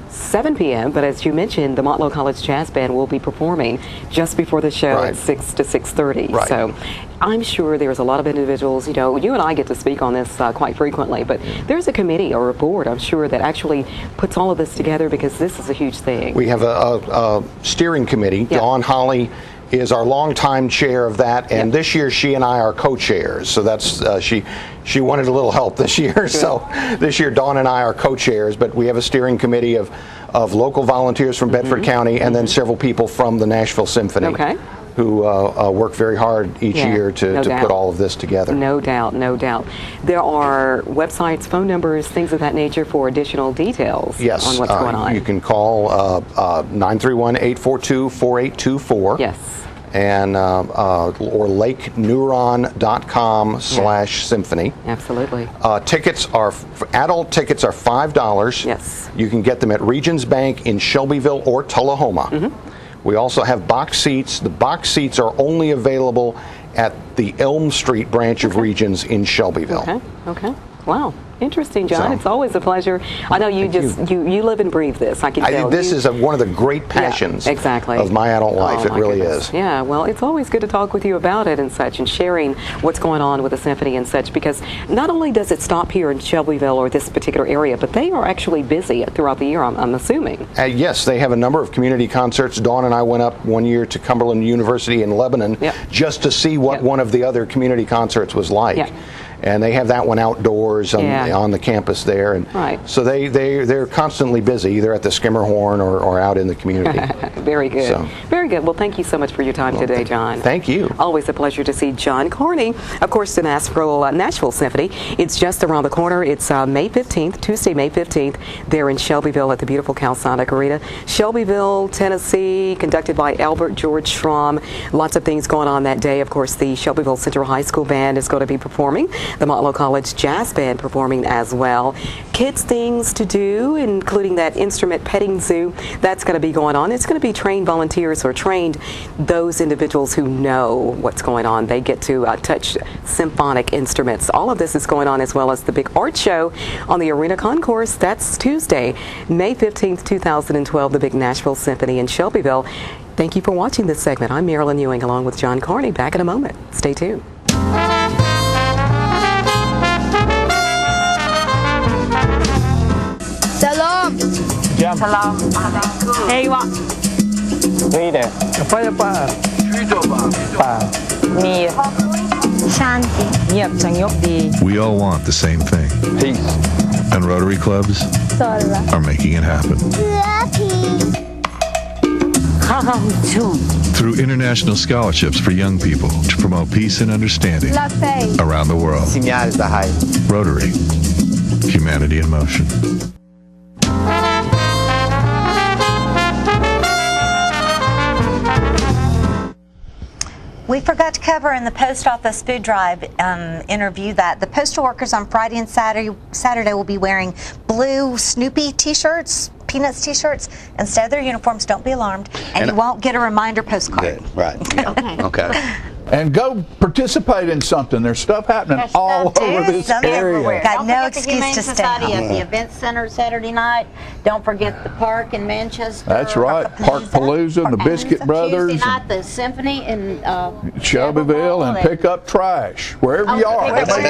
7 p.m., but as you mentioned, the Montlow College Jazz Band will be performing just before the show at 6 to 6:30. Right. So I'm sure there's a lot of individuals, you know, you and I get to speak on this quite frequently, but there's a committee or a board, I'm sure, that actually puts all of this together because this is a huge thing. We have a steering committee. Dawn Holly is our longtime chair of that, and this year she and I are co-chairs. So that's she wanted a little help this year. So this year Dawn and I are co-chairs, but we have a steering committee of local volunteers from Bedford County and then several people from the Nashville Symphony. Who work very hard each year to put all of this together. No doubt, no doubt. There are websites, phone numbers, things of that nature for additional details on what's going on. You can call 931-842-4824. Yes. And or lakeneuron.com/symphony. Absolutely. Adult tickets are $5. Yes. You can get them at Regions Bank in Shelbyville or Tullahoma. We also have box seats. The box seats are only available at the Elm Street branch of Regions in Shelbyville. Okay. Wow. Interesting, John. It's always a pleasure. I know you you live and breathe this. I can tell. This is one of the great passions of my adult life. It really is. Yeah, well, it's always good to talk with you about it and such and sharing what's going on with the symphony and such, because not only does it stop here in Shelbyville or this particular area, but they are actually busy throughout the year, I'm assuming. Yes, they have a number of community concerts. Dawn and I went up one year to Cumberland University in Lebanon just to see what one of the other community concerts was like. And they have that one outdoors on the campus there, and so they're constantly busy, either at the Skimmerhorn or out in the community. Very good, very good. Well, thank you so much for your time today, John. Thank you. Always a pleasure to see John Corney, of course, the Nashville Symphony. It's just around the corner. It's May 15th, Tuesday, May 15th, there in Shelbyville at the beautiful Calsonic Arena, Shelbyville, Tennessee. Conducted by Albert George Schramm. Lots of things going on that day. Of course, the Shelbyville Central High School Band is going to be performing. The Montlow College Jazz Band performing as well. Kids things to do, including that instrument petting zoo. That's going to be going on. It's going to be trained volunteers or trained those individuals who know what's going on. They get to touch symphonic instruments. All of this is going on, as well as the big art show on the Arena Concourse. That's Tuesday, May 15th, 2012, the big Nashville Symphony in Shelbyville. Thank you for watching this segment. I'm Marilyn Ewing along with John Corney. Back in a moment. Stay tuned. Shalom. Shalom. Hey, what? Rita. Apa ya, Pak? Pak. Mia. Shanti. Yep, Sanyokdi. We all want the same thing. Peace. And Rotary clubs are making it happen. Through international scholarships for young people to promote peace and understanding around the world. Rotary. Humanity in motion. We forgot to cover in the post office food drive interview that the postal workers on Friday and Saturday will be wearing blue Snoopy t-shirts, Peanuts t-shirts instead of their uniforms. Don't be alarmed, and you won't get a reminder postcard. Good. Right. Yeah. Okay. And go participate in something. There's stuff happening all over this area. Got no excuse to stay Society home. at the Event Center Saturday night. Don't forget the park in Manchester. That's right. Park Palooza and the Biscuit Brothers. Tuesday night, the Symphony in Shelbyville, and pick up trash wherever you are. Whether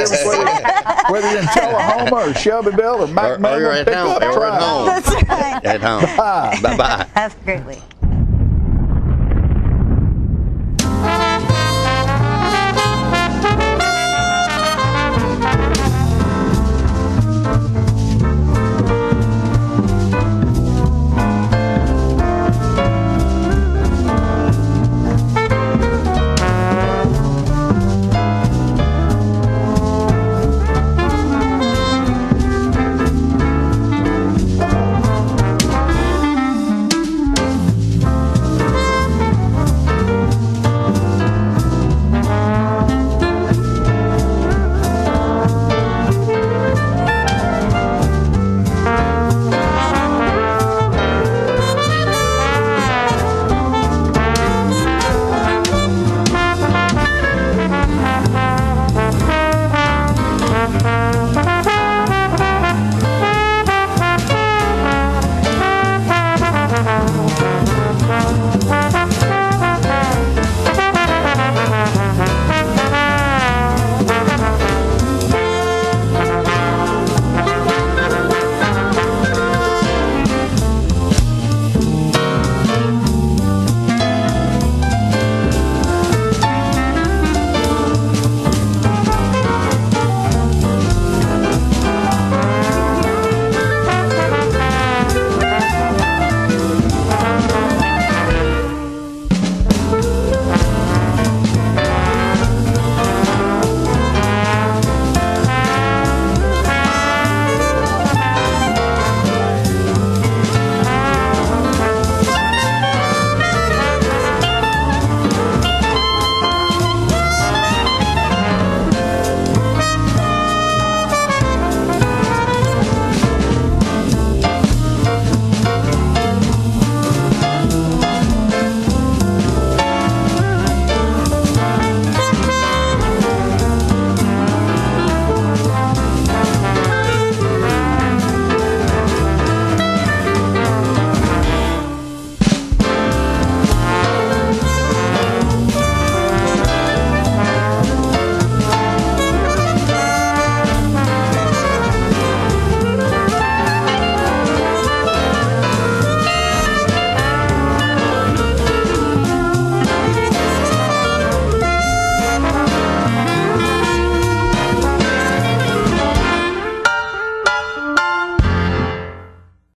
you're in Tullahoma or Shelbyville or McMillan, pick up trash. That's right. At home. Bye. Bye-bye. Have a great week.